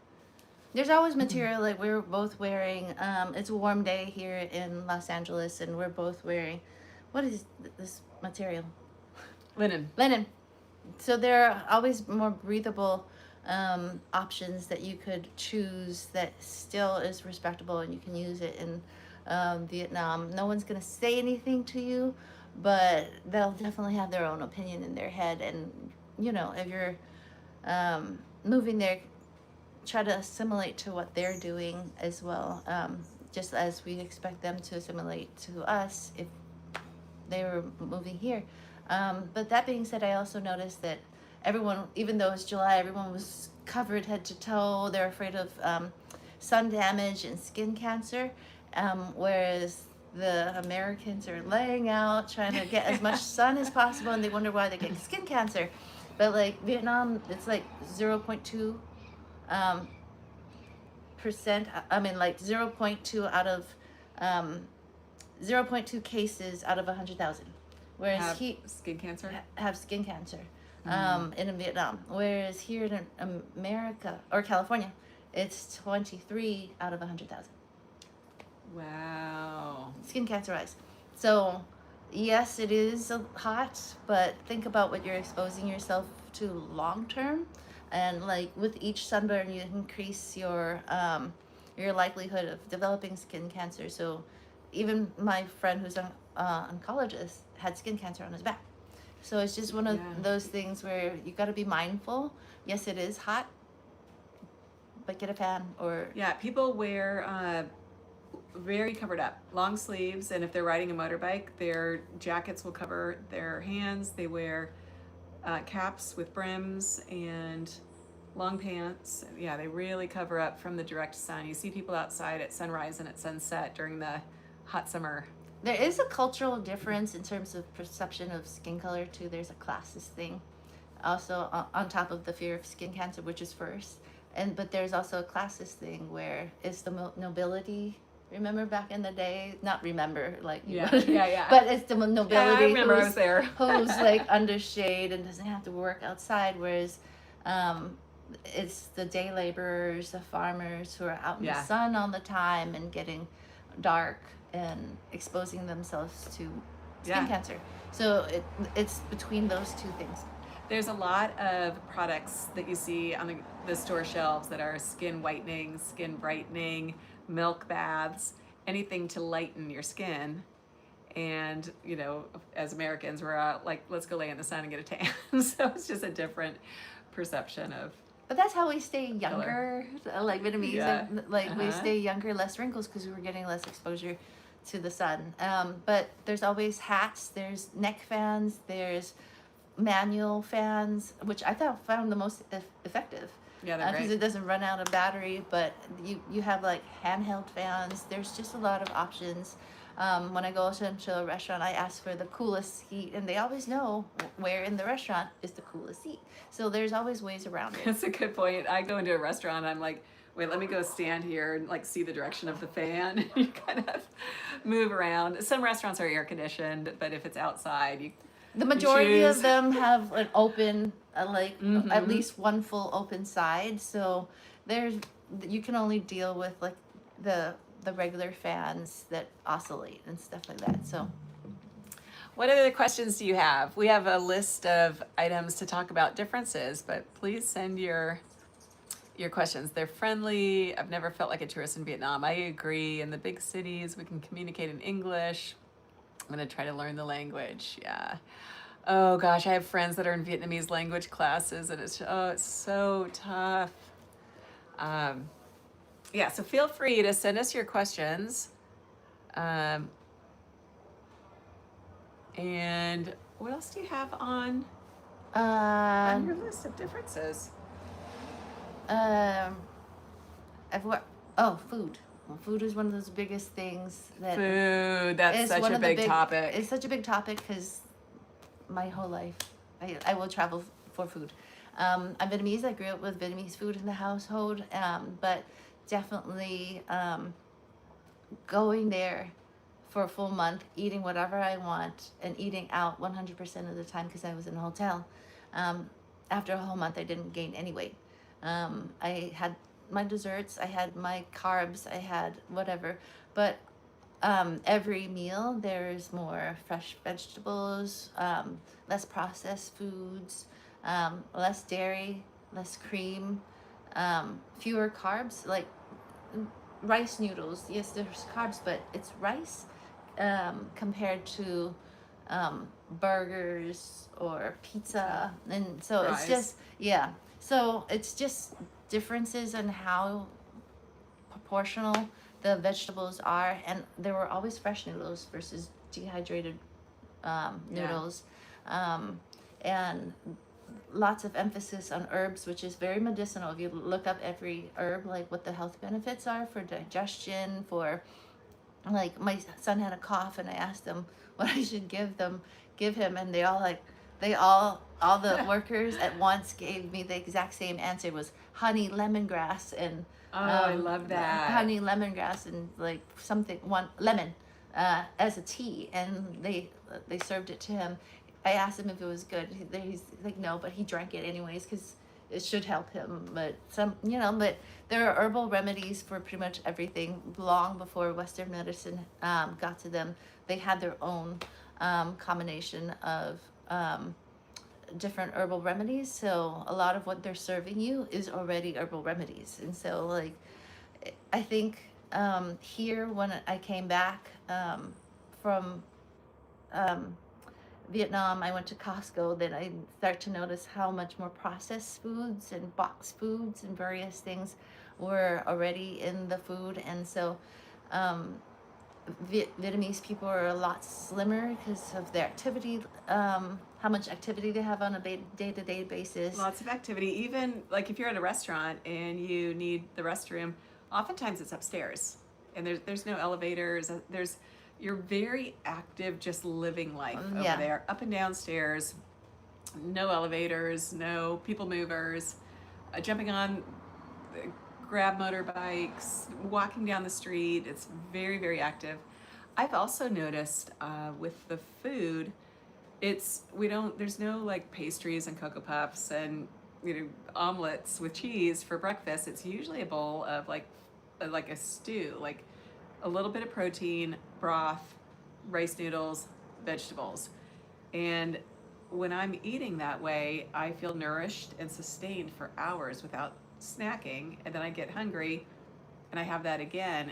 There's always material, like we're both wearing, it's a warm day here in Los Angeles, and we're both wearing, what is this material? Linen. Linen. So there are always more breathable options that you could choose that still is respectable, and you can use it in Vietnam. No one's going to say anything to you, but they'll definitely have their own opinion in their head. And, you know, if you're moving there, try to assimilate to what they're doing as well, just as we expect them to assimilate to us if they were moving here. But that being said, I also noticed that everyone, even though it's July, everyone was covered head to toe. They're afraid of sun damage and skin cancer, whereas the Americans are laying out, trying to get as much sun as possible, and they wonder why they get skin cancer. But like Vietnam, it's like 0.2 percent. I mean, like 0.2 out of 0.2 cases out of 100,000. Whereas Have skin cancer? Have skin cancer in Vietnam. Whereas here in America or California, it's 23 out of 100,000. Wow. Skin cancer wise. So yes, it is hot, but think about what you're exposing yourself to long term. And like with each sunburn, you increase your likelihood of developing skin cancer. So even my friend who's an oncologist had skin cancer on his back. So it's just one of those things where you got to be mindful. Yes, it is hot, but get a fan or... Yeah, people wear very covered up, long sleeves, and if they're riding a motorbike, their jackets will cover their hands. They wear caps with brims and long pants. Yeah, they really cover up from the direct sun. You see people outside at sunrise and at sunset during the hot summer. There is a cultural difference in terms of perception of skin color too. There's a classist thing also on top of the fear of skin cancer, which is first. But there's also a classist thing where it's the nobility. Remember back in the day? Not remember, like yeah. But it's the nobility. Yeah, I remember. I was there. Who's like under shade and doesn't have to work outside, whereas it's the day laborers, the farmers who are out in the sun all the time and getting dark and exposing themselves to skin cancer. So it's between those two things. There's a lot of products that you see on the store shelves that are skin whitening, skin brightening, milk baths, anything to lighten your skin. And, you know, as Americans, we're like, let's go lay in the sun and get a tan. So it's just a different perception of... But that's how we stay younger, like Vietnamese. Yeah. Like we stay younger, less wrinkles, because we're getting less exposure to the sun. But there's always hats, there's neck fans, there's manual fans, which I found the most effective. Yeah, they're great. Because it doesn't run out of battery, but you have like handheld fans. There's just a lot of options. When I go into a restaurant, I ask for the coolest seat, and they always know where in the restaurant is the coolest seat. So there's always ways around it. That's a good point. I go into a restaurant, I'm like, wait, let me go stand here and like see the direction of the fan. You kind of move around. Some restaurants are air conditioned, but if it's outside, the majority of them have an open, at least one full open side. So you can only deal with like the regular fans that oscillate and stuff like that. So what other questions do you have? We have a list of items to talk about differences, but please send your questions. They're friendly. I've never felt like a tourist in Vietnam. I agree. In the big cities, we can communicate in English. I'm going to try to learn the language. Yeah. Oh gosh, I have friends that are in Vietnamese language classes, and it's so tough. Yeah, so feel free to send us your questions. And what else do you have on your list of differences? Food. Well, food is one of those biggest things that... Food, that's such a big topic. It's such a big topic because my whole life, I will travel for food. I'm Vietnamese. I grew up with Vietnamese food in the household, but definitely going there for a full month, eating whatever I want and eating out 100% of the time because I was in a hotel. After a whole month, I didn't gain any weight. I had my desserts, I had my carbs, I had whatever, but every meal there's more fresh vegetables, less processed foods, less dairy, less cream, fewer carbs, like rice noodles. Yes, there's carbs, but it's rice compared to burgers or pizza. And so it's Fries. just, yeah. So it's just differences in how proportional the vegetables are. And there were always fresh noodles versus dehydrated noodles. And lots of emphasis on herbs, which is very medicinal. If you look up every herb, like what the health benefits are for digestion, for like my son had a cough and I asked them what I should give him, and all the workers at once gave me the exact same answer. It was honey, lemongrass, and Oh, I love that. honey, lemongrass, and like something one lemon as a tea, and they served it to him. I asked him if it was good. He's like, no, but he drank it anyways because it should help him. But but there are herbal remedies for pretty much everything. Long before Western medicine got to them, they had their own combination of different herbal remedies. So a lot of what they're serving you is already herbal remedies. And so like, I think here when I came back from Vietnam, I went to Costco, then I start to notice how much more processed foods and boxed foods and various things were already in the food. And so Vietnamese people are a lot slimmer because of their activity, how much activity they have on a day-to-day basis. Lots of activity. Even like if you're at a restaurant and you need the restroom, oftentimes it's upstairs, and there's no elevators. You're very active, just living life over there, up and down stairs, no elevators, no people movers, jumping on grab motorbikes, walking down the street. It's very, very active. I've also noticed with the food, there's no like pastries and Cocoa Puffs and omelets with cheese for breakfast. It's usually a bowl of like a stew, like a little bit of protein, broth, rice noodles, vegetables. And when I'm eating that way, I feel nourished and sustained for hours without snacking, and then I get hungry and I have that again.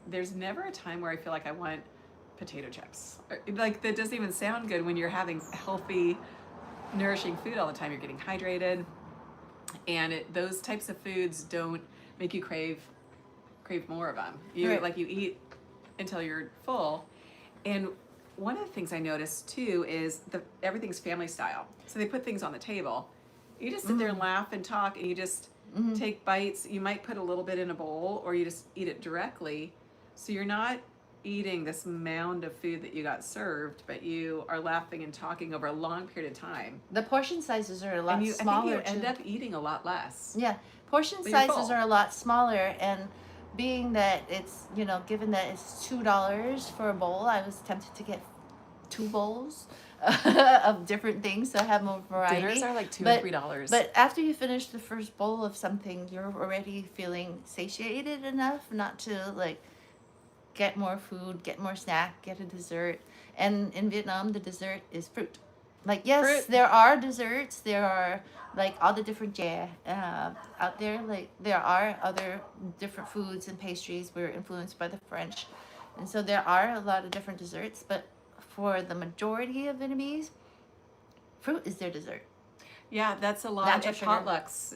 There's never a time where I feel like I want potato chips. Like that doesn't even sound good when you're having healthy, nourishing food all the time. You're getting hydrated, and those types of foods don't make you crave more of them. You eat until you're full. And one of the things I noticed too is everything's family style. So they put things on the table. You just sit there and laugh and talk, and you just take bites. You might put a little bit in a bowl, or you just eat it directly. So you're not eating this mound of food that you got served, but you are laughing and talking over a long period of time. The portion sizes are a lot smaller. I think you end up eating a lot less. Yeah, portion sizes are a lot smaller, and being that it's given that it's $2 for a bowl, I was tempted to get 2 bowls of different things to have more variety. Dinners are like $2 and $3. But after you finish the first bowl of something, you're already feeling satiated enough not to like get more food, get more snack, get a dessert. And in Vietnam, the dessert is fruit. Like, yes, fruit. There are desserts. There are like all the different out there. Like there are other different foods and pastries. We're influenced by the French. And so there are a lot of different desserts. But for the majority of Vietnamese, fruit is their dessert. Yeah, that's a lot. Natural At sugar. potlucks,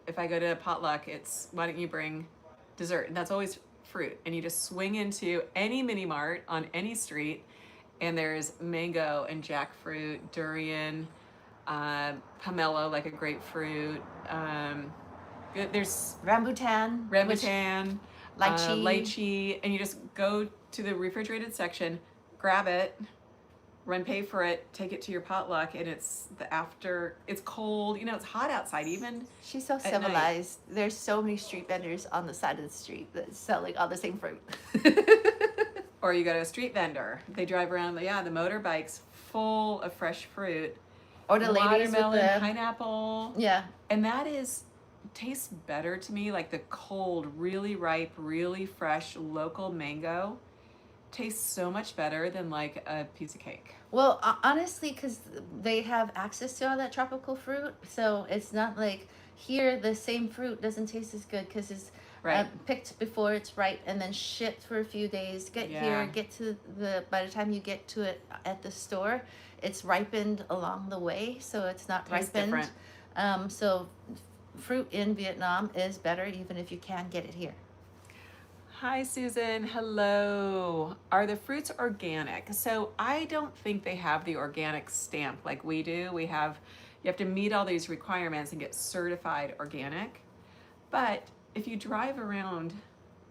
if I go to a potluck, it's why don't you bring dessert? And that's always fruit. And you just swing into any mini mart on any street, and there's mango and jackfruit, durian, pomelo, like a grapefruit. There's Rambutan, lychee, and you just go to the refrigerated section, grab it, run pay for it, take it to your potluck, and it's cold, it's hot outside even. She's so civilized. There's so many street vendors on the side of the street that selling all the same fruit. Or you go to a street vendor. They drive around, the motorbikes full of fresh fruit. Or the ladies with Watermelon, the pineapple. yeah. And that tastes better to me, like the cold, really ripe, really fresh local mango tastes so much better than like a piece of cake. Well, honestly, because they have access to all that tropical fruit, so it's not like here the same fruit doesn't taste as good because it's Right. picked before it's ripe and then shipped for a few days. Yeah. Get to by the time you get to it at the store, it's ripened along the way, so it's not Tastes ripened. different. So fruit in Vietnam is better even if you can get it here. Hi, Susan. Hello. Are the fruits organic? So I don't think they have the organic stamp like we do. You have to meet all these requirements and get certified organic. But if you drive around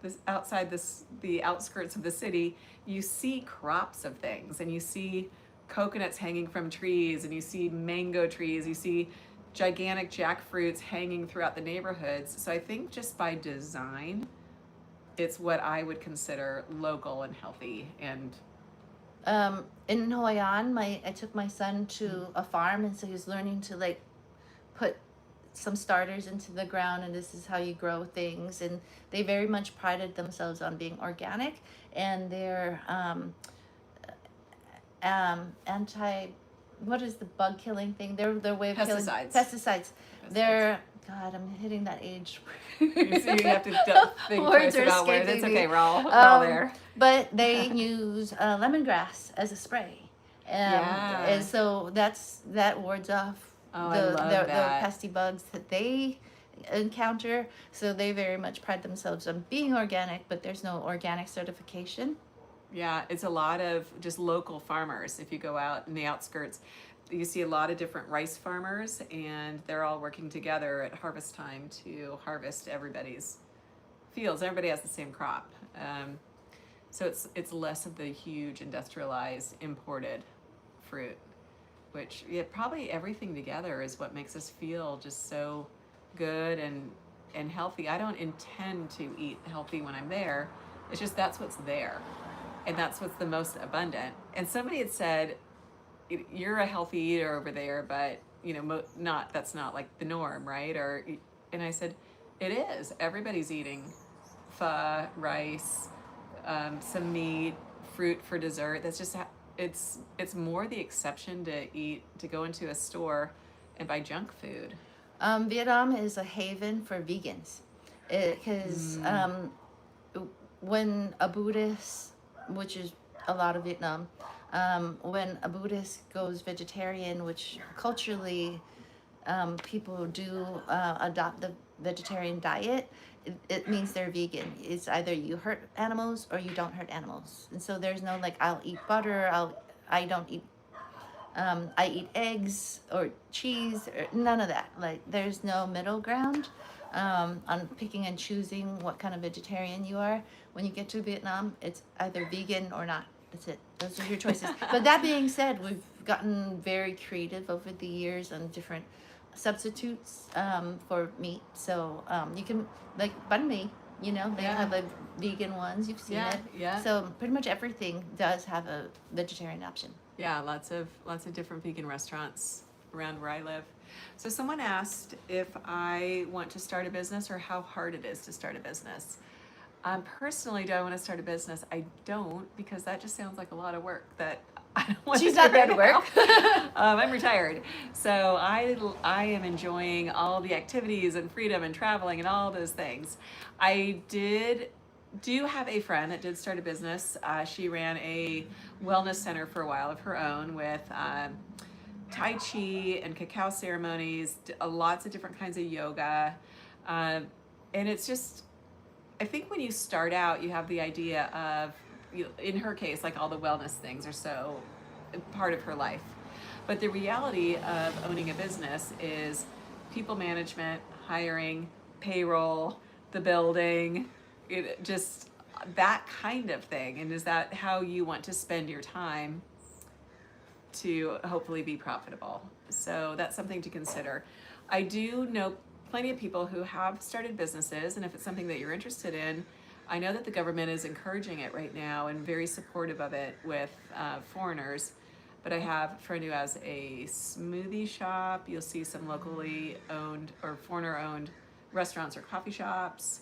the outskirts of the city, you see crops of things, and you see coconuts hanging from trees, and you see mango trees, you see gigantic jackfruits hanging throughout the neighborhoods. So I think just by design, it's what I would consider local and healthy. And In Hoi An, I took my son to a farm, and so he was learning to like put some starters into the ground, and this is how you grow things. And they very much prided themselves on being organic, and they're anti, what is the bug killing thing? Their way of killing pesticides. They're God, I'm hitting that age. So you have to think twice about where it's okay. We're all there. But they use lemongrass as a spray, and so that wards off the pesky bugs that they encounter. So they very much pride themselves on being organic, but there's no organic certification. Yeah, it's a lot of just local farmers. If you go out in the outskirts, you see a lot of different rice farmers, and they're all working together at harvest time to harvest everybody's fields. Everybody has the same crop. So it's less of the huge industrialized imported fruit, which probably everything together is what makes us feel just so good and healthy. I don't intend to eat healthy when I'm there. It's just that's what's there, and that's what's the most abundant. And somebody had said, you're a healthy eater over there, but that's not like the norm, right? And I said, it is. Everybody's eating pho, rice, some meat, fruit for dessert. That's just it's more the exception to go into a store and buy junk food. Vietnam is a haven for vegans, because when a Buddhist, which is a lot of Vietnam, when a Buddhist goes vegetarian, which culturally people do adopt the vegetarian diet, it means they're vegan. It's either you hurt animals or you don't hurt animals. And so there's no like, I'll eat butter, I don't eat, I eat eggs or cheese, or none of that. Like there's no middle ground on picking and choosing what kind of vegetarian you are. When you get to Vietnam, it's either vegan or not. That's it. Those are your choices. But that being said, we've gotten very creative over the years on different substitutes for meat. So you can, like banh mi, they have like vegan ones. You've seen it. Yeah. So pretty much everything does have a vegetarian option. Yeah, lots of different vegan restaurants around where I live. So someone asked if I want to start a business or how hard it is to start a business. Personally, do I want to start a business? I don't, because that just sounds like a lot of work that I don't want She's to do not there to work. I'm retired. So I am enjoying all the activities and freedom and traveling and all those things. I do have a friend that did start a business. She ran a wellness center for a while of her own with Tai Chi and cacao ceremonies, lots of different kinds of yoga. And it's just, I think when you start out, you have the idea of, in her case, like all the wellness things are so part of her life. But the reality of owning a business is people management, hiring, payroll, the building, just that kind of thing. And is that how you want to spend your time to hopefully be profitable? So that's something to consider. I do know plenty of people who have started businesses, and if it's something that you're interested in, I know that the government is encouraging it right now and very supportive of it with foreigners. But I have a friend who has a smoothie shop. You'll see some locally owned or foreigner owned restaurants or coffee shops.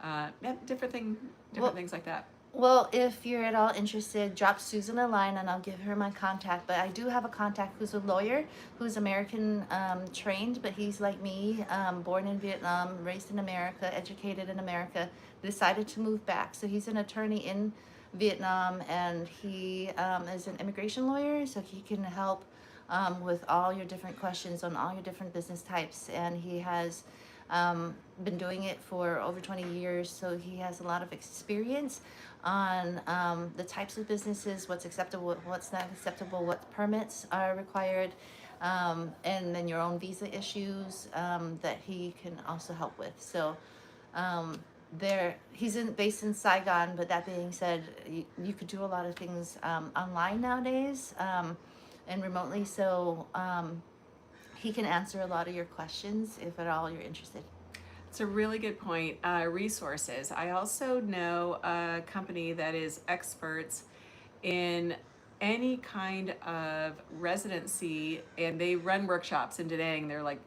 Yeah, different Well, things like that. Well, if you're at all interested, drop Susan a line and I'll give her my contact. But I do have a contact who's a lawyer, who's American trained, but he's like me, born in Vietnam, raised in America, educated in America, decided to move back. So he's an attorney in Vietnam, and he is an immigration lawyer, so he can help with all your different questions on all your different business types. And he has been doing it for over 20 years, so he has a lot of experience on the types of businesses, what's acceptable, what's not acceptable, what permits are required, and then your own visa issues that he can also help with. So he's based in Saigon, but that being said, you could do a lot of things online nowadays and remotely. So he can answer a lot of your questions if at all you're interested. It's a really good point. Resources. I also know a company that is experts in any kind of residency, and they run workshops in Da Nang. They're like,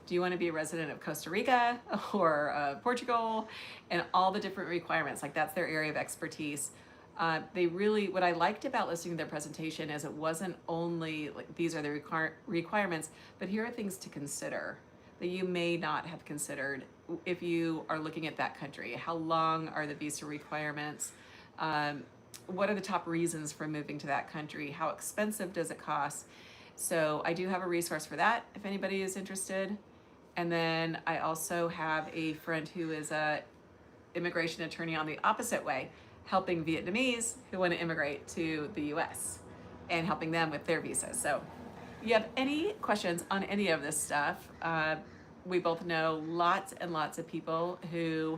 do you want to be a resident of Costa Rica or Portugal, and all the different requirements? Like, that's their area of expertise. What I liked about listening to their presentation is it wasn't only like these are the requirements, but here are things to consider that you may not have considered if you are looking at that country. How long are the visa requirements? What are the top reasons for moving to that country? How expensive does it cost? So I do have a resource for that if anybody is interested. And then I also have a friend who is a immigration attorney on the opposite way, helping Vietnamese who want to immigrate to the US and helping them with their visas. So you have any questions on any of this stuff, we both know lots and lots of people who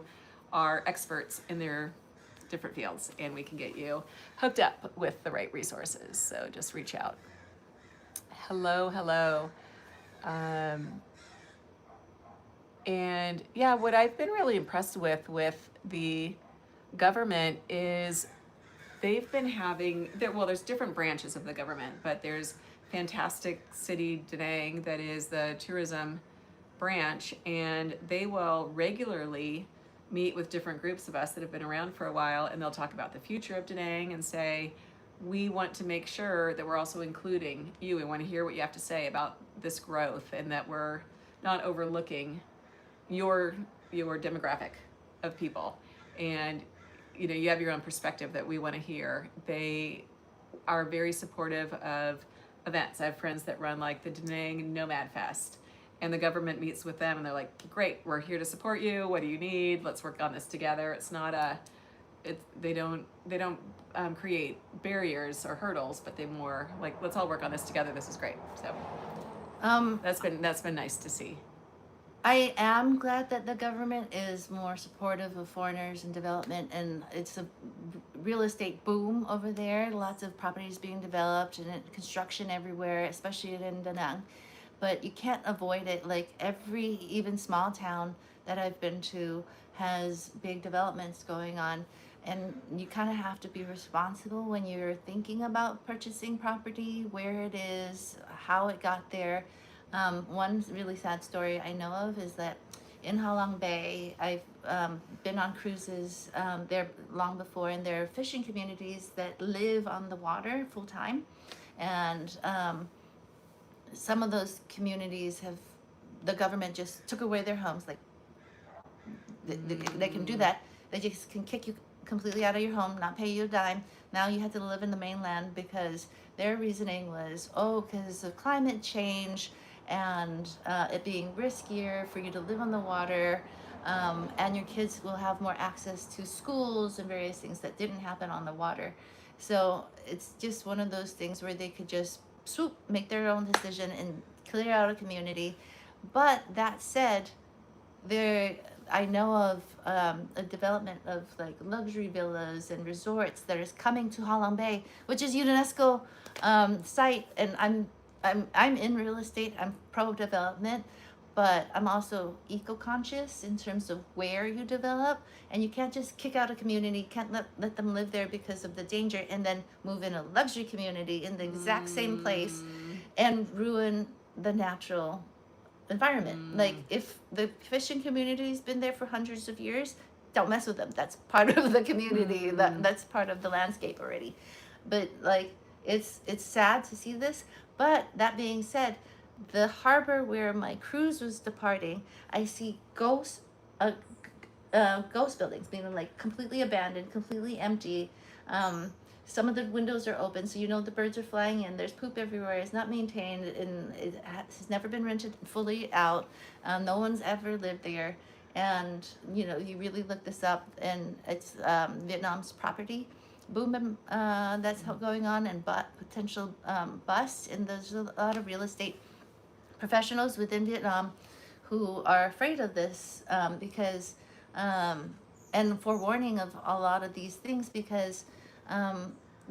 are experts in their different fields, and we can get you hooked up with the right resources. So just reach out. Hello. And yeah, what I've been really impressed with the government is they've been having, there's different branches of the government, but there's fantastic city Da Nang that is the tourism branch, and they will regularly meet with different groups of us that have been around for a while, and they'll talk about the future of Da Nang and say, we want to make sure that we're also including you. We want to hear what you have to say about this growth, and that we're not overlooking your demographic of people. And you have your own perspective that we want to hear. They are very supportive of events. I have friends that run like the Da Nang Nomad Fest, and the government meets with them and they're like, great, we're here to support you. What do you need? Let's work on this together. It's not they don't create barriers or hurdles, but they more like, let's all work on this together. This is great. So that's been nice to see. I am glad that the government is more supportive of foreigners and development, and it's a real estate boom over there. Lots of properties being developed and construction everywhere, especially in Da Nang. But you can't avoid it. Like every even small town that I've been to has big developments going on, and you kind of have to be responsible when you're thinking about purchasing property, where it is, how it got there. One really sad story I know of is that in Ha Long Bay, I've been on cruises there long before, and there are fishing communities that live on the water full time, and some of those communities the government just took away their homes. Like they can do that. They just can kick you completely out of your home, not pay you a dime. Now you have to live in the mainland because their reasoning was, because of climate change and it being riskier for you to live on the water, and your kids will have more access to schools and various things that didn't happen on the water. So it's just one of those things where they could just make their own decision and clear out a community. But that said, I know of a development of like luxury villas and resorts that is coming to Ha Long Bay, which is UNESCO site. And I'm in real estate. I'm pro development, but I'm also eco-conscious in terms of where you develop, and you can't just kick out a community, can't let them live there because of the danger, and then move in a luxury community in the exact same place and ruin the natural environment. Like if the fishing community's been there for hundreds of years, don't mess with them. That's part of the community. That's part of the landscape already. But like it's sad to see this. But that being said, the harbor where my cruise was departing, I see ghost buildings, meaning like completely abandoned, completely empty. Some of the windows are open, so you know the birds are flying in. There's poop everywhere. It's not maintained, and it has never been rented fully out. No one's ever lived there, and you know you really look this up, and it's Vietnam's property boom that's going on, and potential bust. And there's a lot of real estate professionals within Vietnam who are afraid of this because and forewarning of a lot of these things because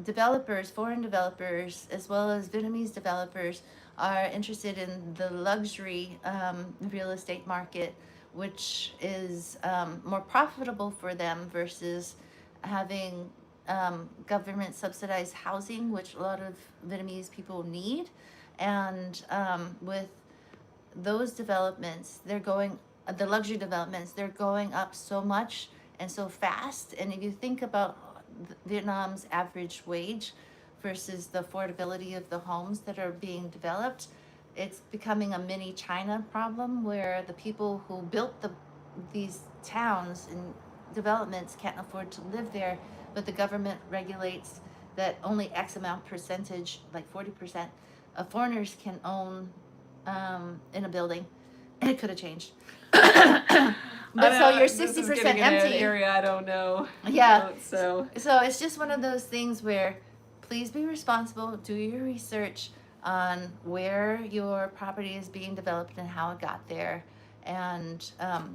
developers, foreign developers, as well as Vietnamese developers are interested in the luxury real estate market, which is more profitable for them versus having government subsidized housing, which a lot of Vietnamese people need. And with those developments, the luxury developments, they're going up so much and so fast. And if you think about Vietnam's average wage versus the affordability of the homes that are being developed, it's becoming a mini China problem where the people who built these towns and developments can't afford to live there, but the government regulates that only X amount percentage, like 40% of foreigners can own in a building. And it could have changed. But so you're 60% empty. Area I don't know. Yeah. So it's just one of those things where please be responsible, do your research on where your property is being developed and how it got there. And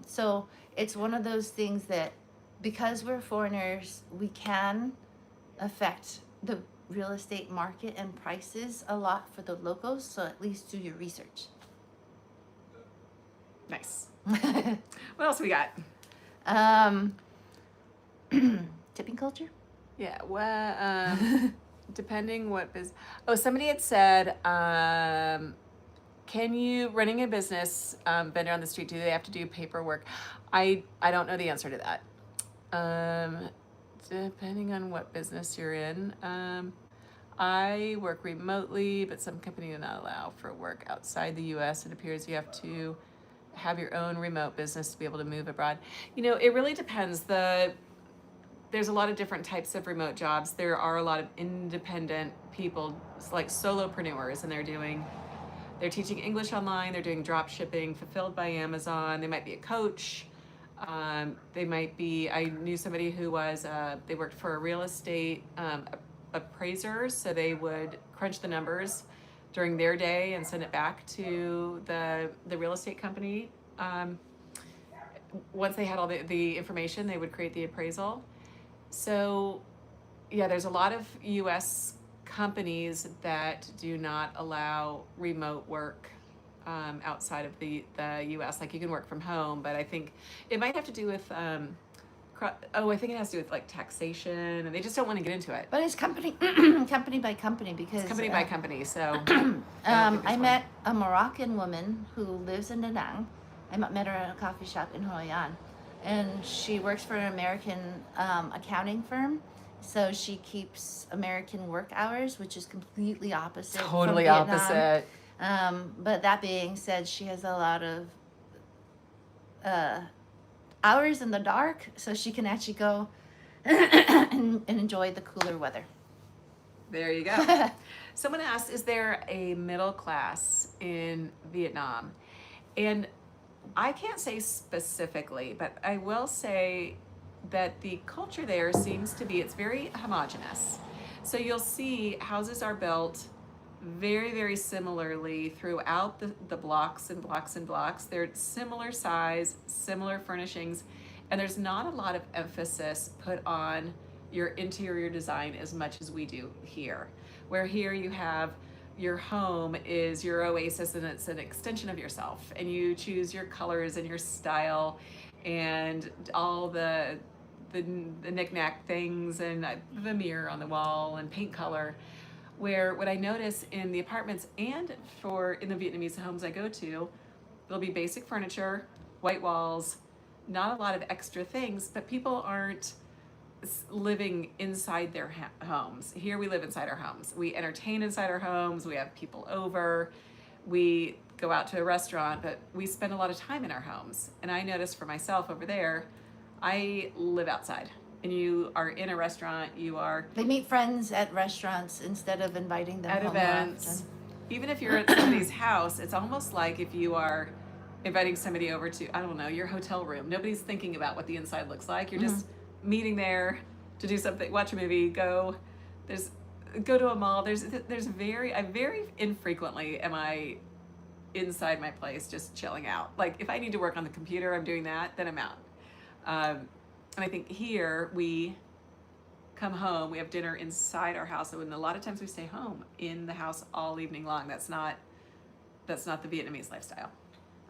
so it's one of those things that because we're foreigners, we can affect the real estate market and prices a lot for the locals. So at least do your research. Nice. What else we got? Tipping culture? Yeah, well, depending what business. Oh, somebody had said, can you, running a business, vendor on the street, do they have to do paperwork? I don't know the answer to that. Depending on what business you're in. I work remotely, but some companies do not allow for work outside the U.S. It appears you have to have your own remote business to be able to move abroad. You know, it really depends. There's a lot of different types of remote jobs. There are a lot of independent people, like solopreneurs, and they're teaching English online, they're doing drop shipping, fulfilled by Amazon. They might be a coach. They might be, I knew somebody who was, they worked for a real estate appraiser, so they would crunch the numbers during their day and send it back to the real estate company. Once they had all the information, they would create the appraisal. So yeah, there's a lot of US companies that do not allow remote work outside of the US. Like you can work from home, but I think it might have to do with I think it has to do with like taxation, and they just don't want to get into it. But it's company by company because It's company by company. So I met a Moroccan woman who lives in Da Nang. I met her at a coffee shop in Hanoi, and she works for an American accounting firm. So she keeps American work hours, which is completely opposite. Totally from opposite. But that being said, she has a lot of hours in the dark, so she can actually go and enjoy the cooler weather. There you go. Someone asked, is there a middle class in Vietnam? And I can't say specifically, but I will say that the culture there seems to be, it's very homogenous. So you'll see houses are built very, very similarly throughout the blocks and blocks and blocks. They're similar size, similar furnishings, and there's not a lot of emphasis put on your interior design as much as we do here. Where here you have your home is your oasis and it's an extension of yourself, and you choose your colors and your style and all the knick-knack things, and the mirror on the wall and paint color. Where what I notice in the apartments and for in the Vietnamese homes I go to, there'll be basic furniture, white walls, not a lot of extra things, but people aren't living inside their homes. Here we live inside our homes. We entertain inside our homes. We have people over. We go out to a restaurant, but we spend a lot of time in our homes. And I noticed for myself over there, I live outside. And you are in a restaurant, you are They meet friends at restaurants instead of inviting them at home events. often. Even if you're at somebody's house, it's almost like if you are inviting somebody over to, I don't know, your hotel room. Nobody's thinking about what the inside looks like. You're just meeting there to do something, watch a movie, go to a mall. There's I very infrequently am I inside my place just chilling out. Like if I need to work on the computer, I'm doing that, then I'm out. And I think here we come home, we have dinner inside our house, and a lot of times we stay home in the house all evening long. That's not the Vietnamese lifestyle.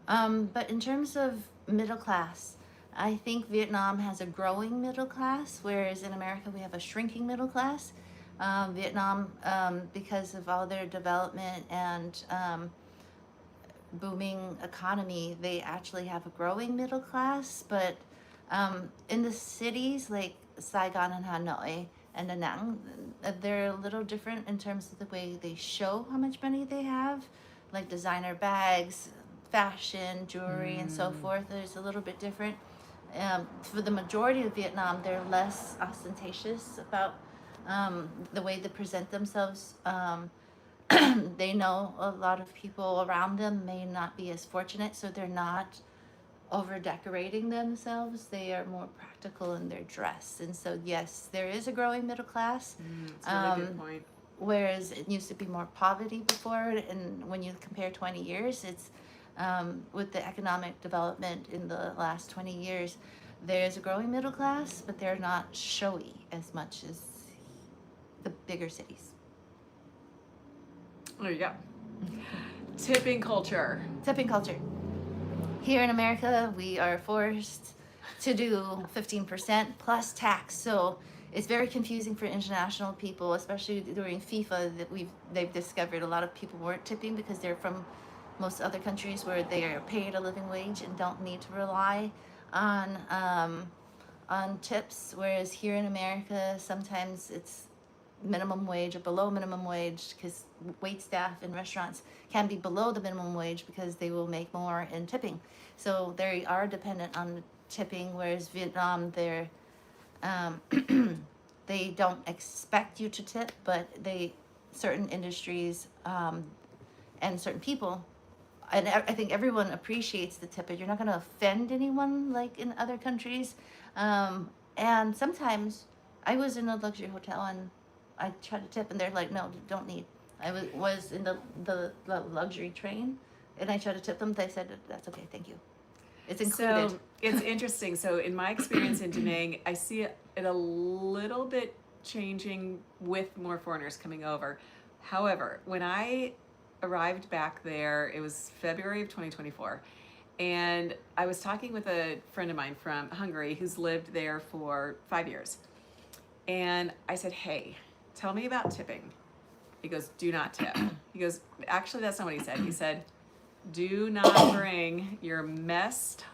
But in terms of middle class, I think Vietnam has a growing middle class, whereas in America we have a shrinking middle class. Vietnam, because of all their development and booming economy, they actually have a growing middle class. But in the cities like Saigon and Hanoi and Da Nang, they're a little different in terms of the way they show how much money they have, like designer bags, fashion, jewelry, and so forth. There's a little bit different. For the majority of Vietnam, they're less ostentatious about the way they present themselves. They know a lot of people around them may not be as fortunate, so they're not over decorating themselves. They are more practical in their dress. And so, yes, there is a growing middle class. That's a really good point. Whereas it used to be more poverty before, and when you compare 20 years, it's with the economic development in the last 20 years, there's a growing middle class, but they're not showy as much as the bigger cities. There you go. Tipping culture. Tipping culture. Here in America, we are forced to do 15% plus tax. So it's very confusing for international people, especially during FIFA, that they've discovered a lot of people weren't tipping because they're from most other countries where they are paid a living wage and don't need to rely on tips. Whereas here in America, sometimes it's minimum wage or below minimum wage, because wait staff in restaurants can be below the minimum wage because they will make more in tipping. So they are dependent on tipping, whereas Vietnam, they're they don't expect you to tip, but certain industries and certain people, and I think everyone appreciates the tip, but you're not going to offend anyone like in other countries. And sometimes I was in a luxury hotel and I tried to tip, and they're like, no, don't need. I was in the luxury train, and I tried to tip them. They said, that's okay, thank you. It's included. So it's interesting. So in my experience in Da Nang, I see it a little bit changing with more foreigners coming over. However, when I arrived back there, it was February of 2024. And I was talking with a friend of mine from Hungary who's lived there for 5 years. And I said, hey, tell me about tipping. He goes, do not tip. He goes, actually, that's not what he said. He said, do not bring your messed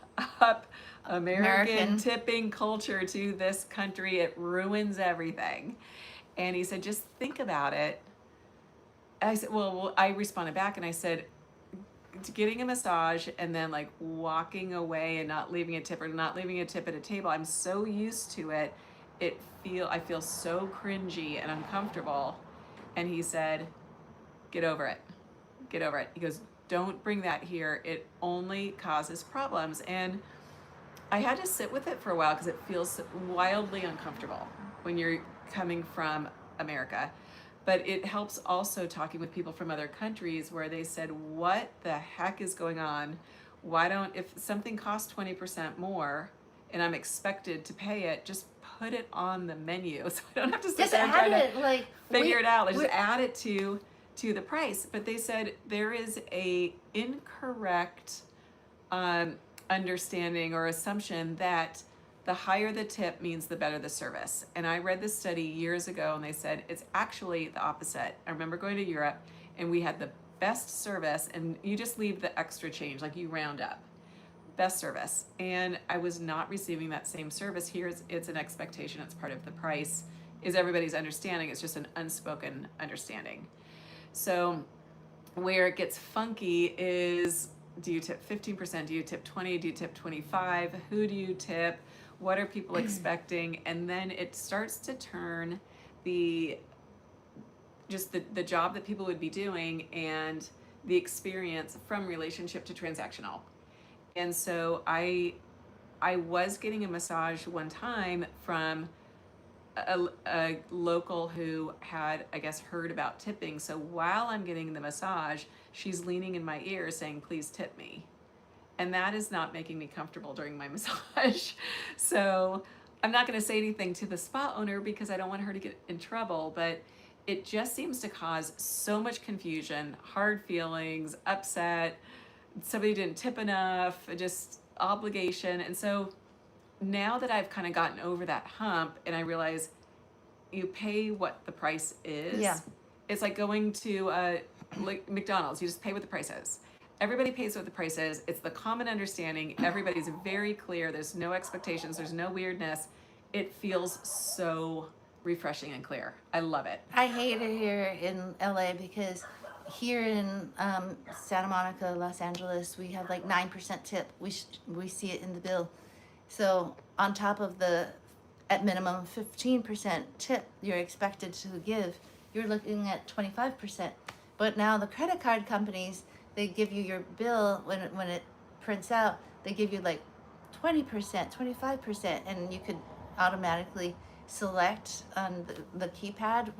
up American tipping culture to this country. It ruins everything. And he said, just think about it. And I said, well, I responded back and I said, getting a massage and then like walking away and not leaving a tip or not leaving a tip at a table, I'm so used to it. I feel so cringy and uncomfortable. And he said, get over it. Get over it. He goes, don't bring that here. It only causes problems. And I had to sit with it for a while because it feels wildly uncomfortable when you're coming from America. But it helps also talking with people from other countries where they said, what the heck is going on? If something costs 20% more and I'm expected to pay it, just put it on the menu so I don't have to sit there and try to figure it out. Just add it to to the price. But they said there is a incorrect understanding or assumption that the higher the tip means the better the service. And I read this study years ago, and they said it's actually the opposite. I remember going to Europe, and we had the best service, and you just leave the extra change, like you round up. Best service. And I was not receiving that same service. Here it's an expectation, it's part of the price, is everybody's understanding. It's just an unspoken understanding. So where it gets funky is, do you tip 15%? Do you tip 20? Do you tip 25? Who do you tip? What are people expecting? And then it starts to turn the job that people would be doing and the experience from relationship to transactional. And so I was getting a massage one time from a local who had, I guess, heard about tipping. So while I'm getting the massage, she's leaning in my ear saying, please tip me. And that is not making me comfortable during my massage. So I'm not going to say anything to the spa owner because I don't want her to get in trouble, but it just seems to cause so much confusion, hard feelings, upset, somebody didn't tip enough, just obligation. And so now that I've kind of gotten over that hump and I realize you pay what the price is. Yeah. It's like going to like McDonald's, you just pay what the price is. Everybody pays what the price is. It's the common understanding. Everybody's very clear. There's no expectations. There's no weirdness. It feels so refreshing and clear. I love it. I hate it here in LA because here in Santa Monica, Los Angeles, we have like 9% tip. We see it in the bill. So on top of the, at minimum, 15% tip you're expected to give, you're looking at 25%. But now the credit card companies, they give you your bill when it prints out, they give you like 20%, 25%, and you could automatically select on the keypad,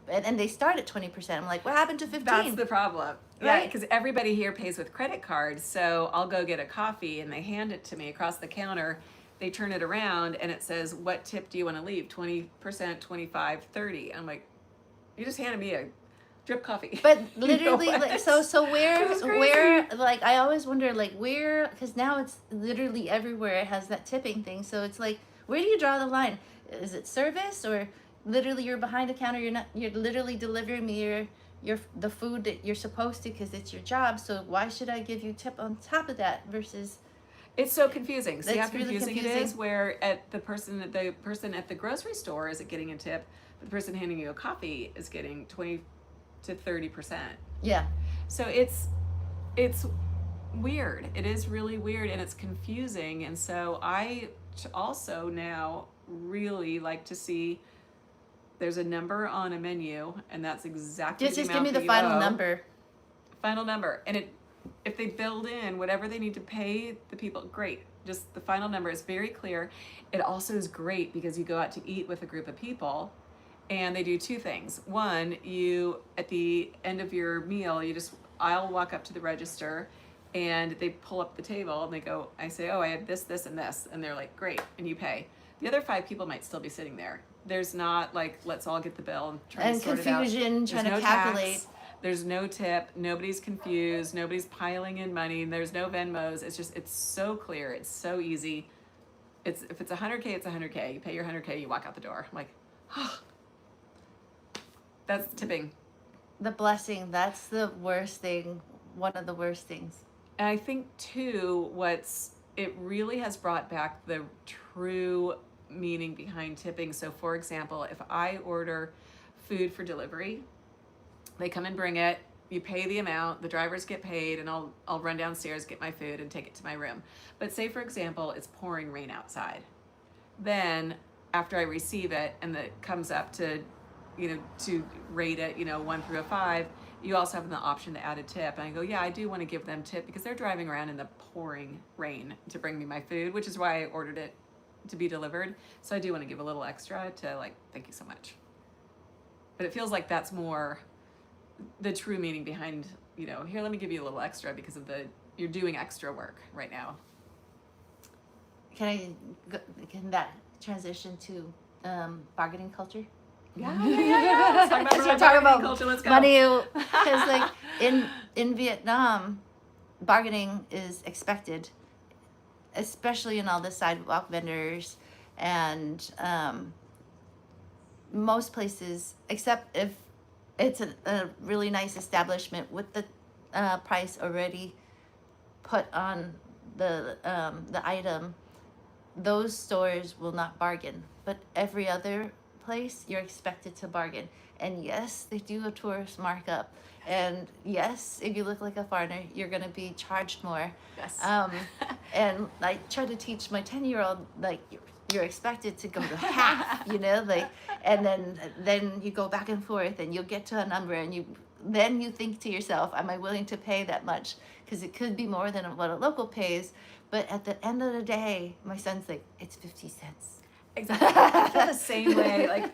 and they start at 20%. I'm like, what happened to 15? That's the problem. Yeah, Right? because everybody here pays with credit cards. So I'll go get a coffee and they hand it to me across the counter. They turn it around and it says, what tip do you want to leave? 20%, 25, 30. I'm like, you just handed me a drip coffee. But You know literally, what? like, so This is crazy. where, like, I always wonder, like, where, because now it's literally everywhere it has that tipping thing. So it's like, where do you draw the line? Is it service, or literally you're behind the counter? You're literally delivering me the food that you're supposed to because it's your job. So why should I give you tip on top of that versus? It's so confusing. See how That's really confusing it confusing. is? Where at the person at the grocery store is getting a tip, but the person handing you a coffee is getting 20 to 30%. Yeah. So it's weird. It is really weird and it's confusing. And so I also now really like to see there's a number on a menu, and that's exactly Just the give amount me the that you final owe. number. Final number. And if they build in whatever they need to pay the people, great. Just the final number is very clear. It also is great because you go out to eat with a group of people and they do two things. One, you, at the end of your meal, I'll walk up to the register and they pull up the table and they go, I say, oh, I had this, this, and this. And they're like, great. And you pay. The other 5 people might still be sitting there. There's not like, let's all get the bill and try to sort it out. Confusion, trying There's to no calculate. tax. There's no tip. Nobody's confused. Nobody's piling in money. There's no Venmos. It's so clear. It's so easy. If it's $100K, it's $100K. You pay your $100K, you walk out the door. I'm like, oh, that's tipping. The blessing, that's the worst thing. One of the worst things. And I think too, it really has brought back the true meaning behind tipping. So for example, if I order food for delivery, they come and bring it, you pay the amount, the drivers get paid, and I'll run downstairs, get my food, and take it to my room. But say, for example, it's pouring rain outside. Then, after I receive it, and it comes up to rate it, 1 through a 5, you also have the option to add a tip. And I go, yeah, I do want to give them tip because they're driving around in the pouring rain to bring me my food, which is why I ordered it to be delivered. So I do want to give a little extra to thank you so much. But it feels like that's more the true meaning behind, here, let me give you a little extra because you're doing extra work right now. Can that transition to bargaining culture? Yeah. Let's talk about Because Broad we're talking bargaining about culture. Let's go. money. Because like in Vietnam, bargaining is expected, especially in all the sidewalk vendors and most places, except if it's a really nice establishment with the price already put on the item, those stores will not bargain. But every other place, you're expected to bargain. And yes, they do a tourist markup. And yes, if you look like a foreigner, you're going to be charged more. Yes. And I try to teach my 10-year-old, like, you're expected to go to half, you know, like, and then you go back and forth and you'll get to a number and then you think to yourself, am I willing to pay that much? Because it could be more than what a local pays. But at the end of the day, my son's like, it's 50 cents. Exactly. I feel the same way. Like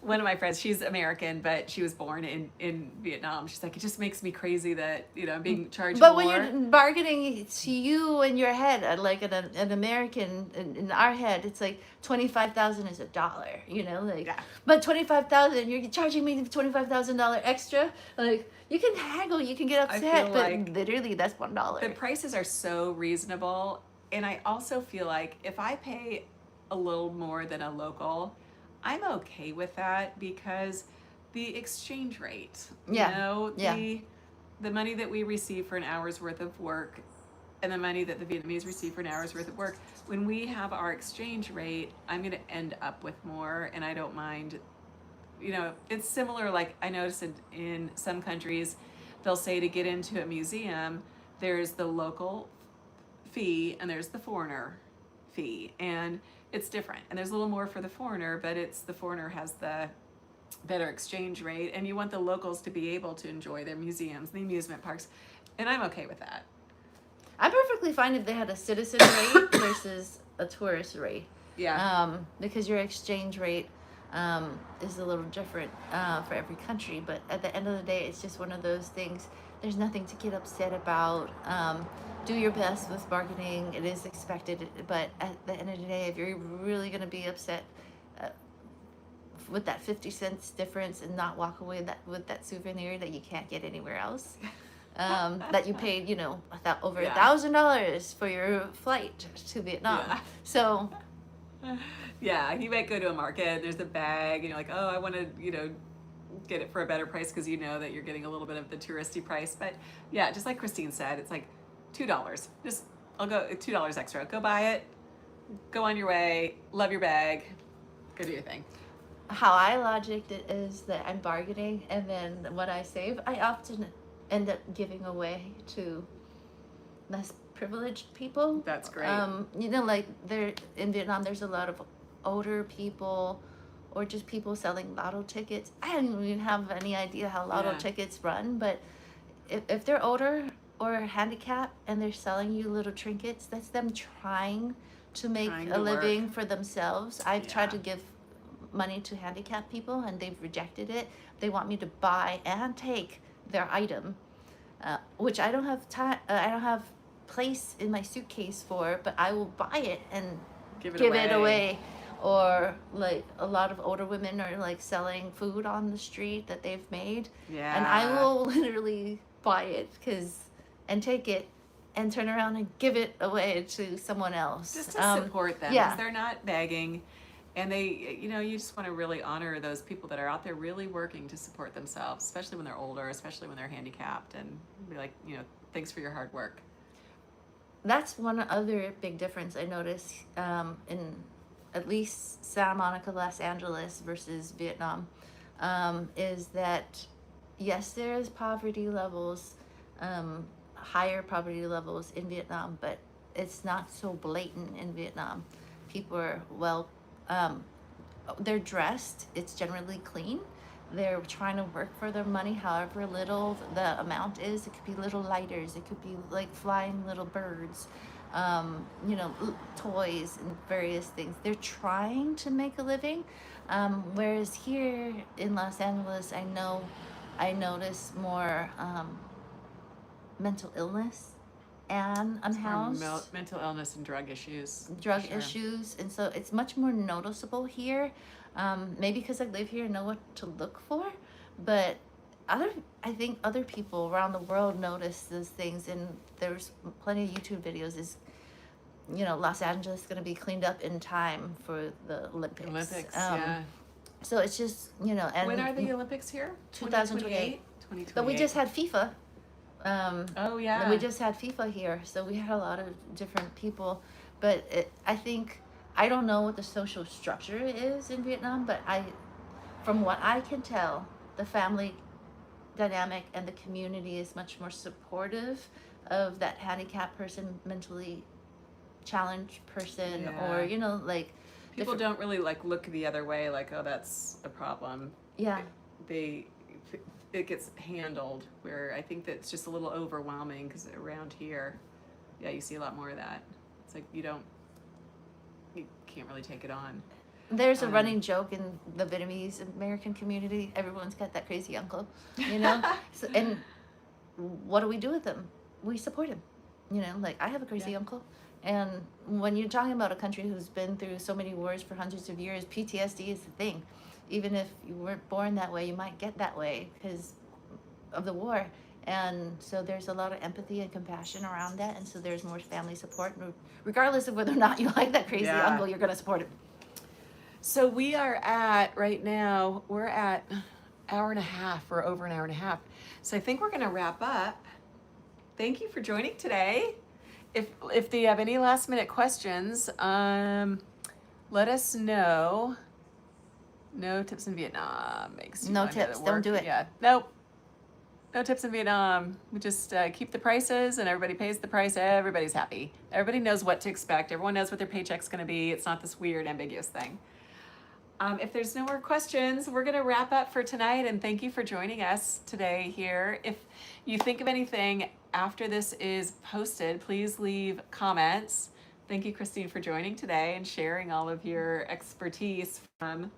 one of my friends, she's American, but she was born in Vietnam. She's like, it just makes me crazy that, I'm being charged But more. when you're bargaining to you in your head, like an American in our head, it's like 25,000 is $1, you know, like. Yeah. But 25,000, you're charging me $25,000 extra. Like you can haggle, you can get upset, feel but like literally that's $1. The prices are so reasonable. And I also feel like if I pay a little more than a local, I'm okay with that because the exchange rate, the money that we receive for an hour's worth of work and the money that the Vietnamese receive for an hour's worth of work, when we have our exchange rate, I'm going to end up with more, and I don't mind. It's similar, like I noticed in some countries, they'll say to get into a museum, there's the local fee and there's the foreigner fee, and it's different, and there's a little more for the foreigner, but it's the foreigner has the better exchange rate, and you want the locals to be able to enjoy their museums, the amusement parks, and I'm okay with that. I'm perfectly fine if they had a citizen rate versus a tourist rate. Yeah. Because your exchange rate is a little different for every country, but at the end of the day, it's just one of those things. There's nothing to get upset about. Do your best with bargaining. It is expected, but at the end of the day, if you're really going to be upset with that 50 cents difference and not walk away with that souvenir that you can't get anywhere else, that you paid, over $1,000 for your flight to Vietnam. Yeah. So, yeah, you might go to a market and there's a bag and you're like, oh, I want to, get it for a better price because you know that you're getting a little bit of the touristy price. But yeah, just like Christine said, it's like $2. I'll go $2 extra. Go buy it. Go on your way. Love your bag. Go do your thing. How I logicked it is that I'm bargaining, and then what I save, I often end up giving away to less privileged people. That's great. Like there in Vietnam, there's a lot of older people, or just people selling lotto tickets. I don't even have any idea how lotto tickets run, but if they're older or handicapped and they're selling you little trinkets, that's them trying to make a living for themselves. I've tried to give money to handicapped people and they've rejected it. They want me to buy and take their item, which I don't have time. I don't have place in my suitcase for, but I will buy it and give it away. Or like a lot of older women are like selling food on the street that they've made, and I will literally buy it and take it and turn around and give it away to someone else. Just to support them, because they're not begging, and they, you just want to really honor those people that are out there really working to support themselves, especially when they're older, especially when they're handicapped, and be like, thanks for your hard work. That's one other big difference I noticed in at least Santa Monica, Los Angeles versus Vietnam, is that yes, there is poverty levels, higher poverty levels in Vietnam, but it's not so blatant in Vietnam. People are they're dressed, it's generally clean. They're trying to work for their money, however little the amount is. It could be little lighters, it could be like flying little birds, toys and various things. They're trying to make a living, whereas here in Los Angeles, I notice more mental illness and unhoused. Mental illness and drug issues. Drug Sure. issues, and so it's much more noticeable here. Maybe because I live here and know what to look for, but I think other people around the world notice those things, and there's plenty of YouTube videos. Is Los Angeles going to be cleaned up in time for the Olympics? Yeah. So it's just and When are the Olympics here? 2028. 2028. But we just had FIFA. Oh yeah. We just had FIFA here, so we had a lot of different people. But I don't know what the social structure is in Vietnam, but from what I can tell, the family dynamic and the community is much more supportive of that handicapped person, mentally challenged person, Yeah. or like People don't really look the other way, like, oh, that's a problem. Yeah. It gets handled, where I think that's just a little overwhelming, because around here, yeah, you see a lot more of that. It's like you can't really take it on. There's a running joke in the Vietnamese American community. Everyone's got that crazy uncle, So, and what do we do with them? We support him. Like, I have a crazy uncle. And when you're talking about a country who's been through so many wars for hundreds of years, PTSD is the thing. Even if you weren't born that way, you might get that way because of the war. And so there's a lot of empathy and compassion around that. And so there's more family support. And regardless of whether or not you like that crazy uncle, you're going to support him. So we are right now, we're at hour and a half, or over an hour and a half. So I think we're going to wrap up. Thank you for joining today. If you have any last minute questions, let us know. No tips in Vietnam makes you No want to tips. work. Don't do it. Yeah. Nope. No tips in Vietnam. We just keep the prices, and everybody pays the price. Everybody's happy. Everybody knows what to expect. Everyone knows what their paycheck's going to be. It's not this weird, ambiguous thing. If there's no more questions, we're going to wrap up for tonight, and thank you for joining us today here. If you think of anything after this is posted, please leave comments. Thank you, Christine, for joining today and sharing all of your expertise from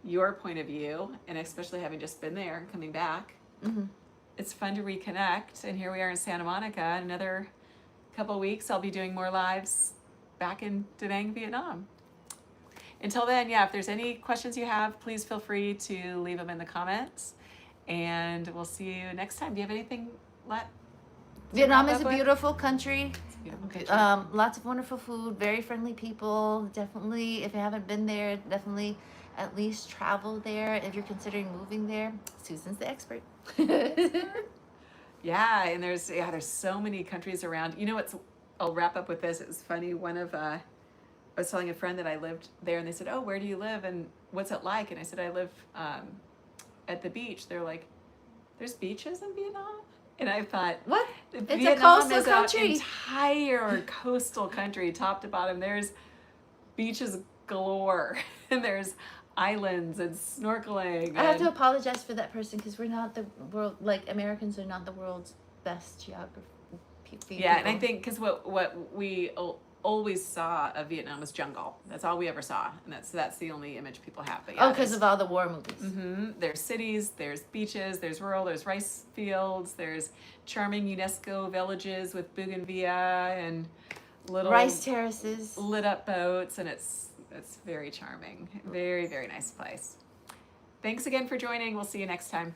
your point of view, and especially having just been there and coming back. Mm-hmm. It's fun to reconnect, and here we are in Santa Monica. In another couple of weeks, I'll be doing more lives back in Da Nang, Vietnam. Until then, if there's any questions you have, please feel free to leave them in the comments, and we'll see you next time. Do you have anything left? Vietnam is a beautiful country. It's a beautiful country. Lots of wonderful food, very friendly people. Definitely, if you haven't been there, definitely at least travel there. If you're considering moving there, Susan's the expert. Yeah, and there's so many countries around. I'll wrap up with this. It was funny. I was telling a friend that I lived there, and they said, "Oh, where do you live, and what's it like?" And I said, "I live at the beach." They're like, "There's beaches in Vietnam?" And I thought, What? It's Vietnam a coastal is country. an entire coastal country, top to bottom. There's beaches galore, and there's islands and snorkeling. I have to apologize for that person because we're not the world. Like, Americans are not the world's best geography. Yeah, and I think because what we always saw of Vietnam was jungle. That's all we ever saw, and that's the only image people have. But because of all the war movies. Mm-hmm. There's cities, there's beaches, there's rural, there's rice fields, there's charming UNESCO villages with bougainvillea and little Rice terraces, lit up boats, and it's very charming. Very, very nice place. Thanks again for joining. We'll see you next time.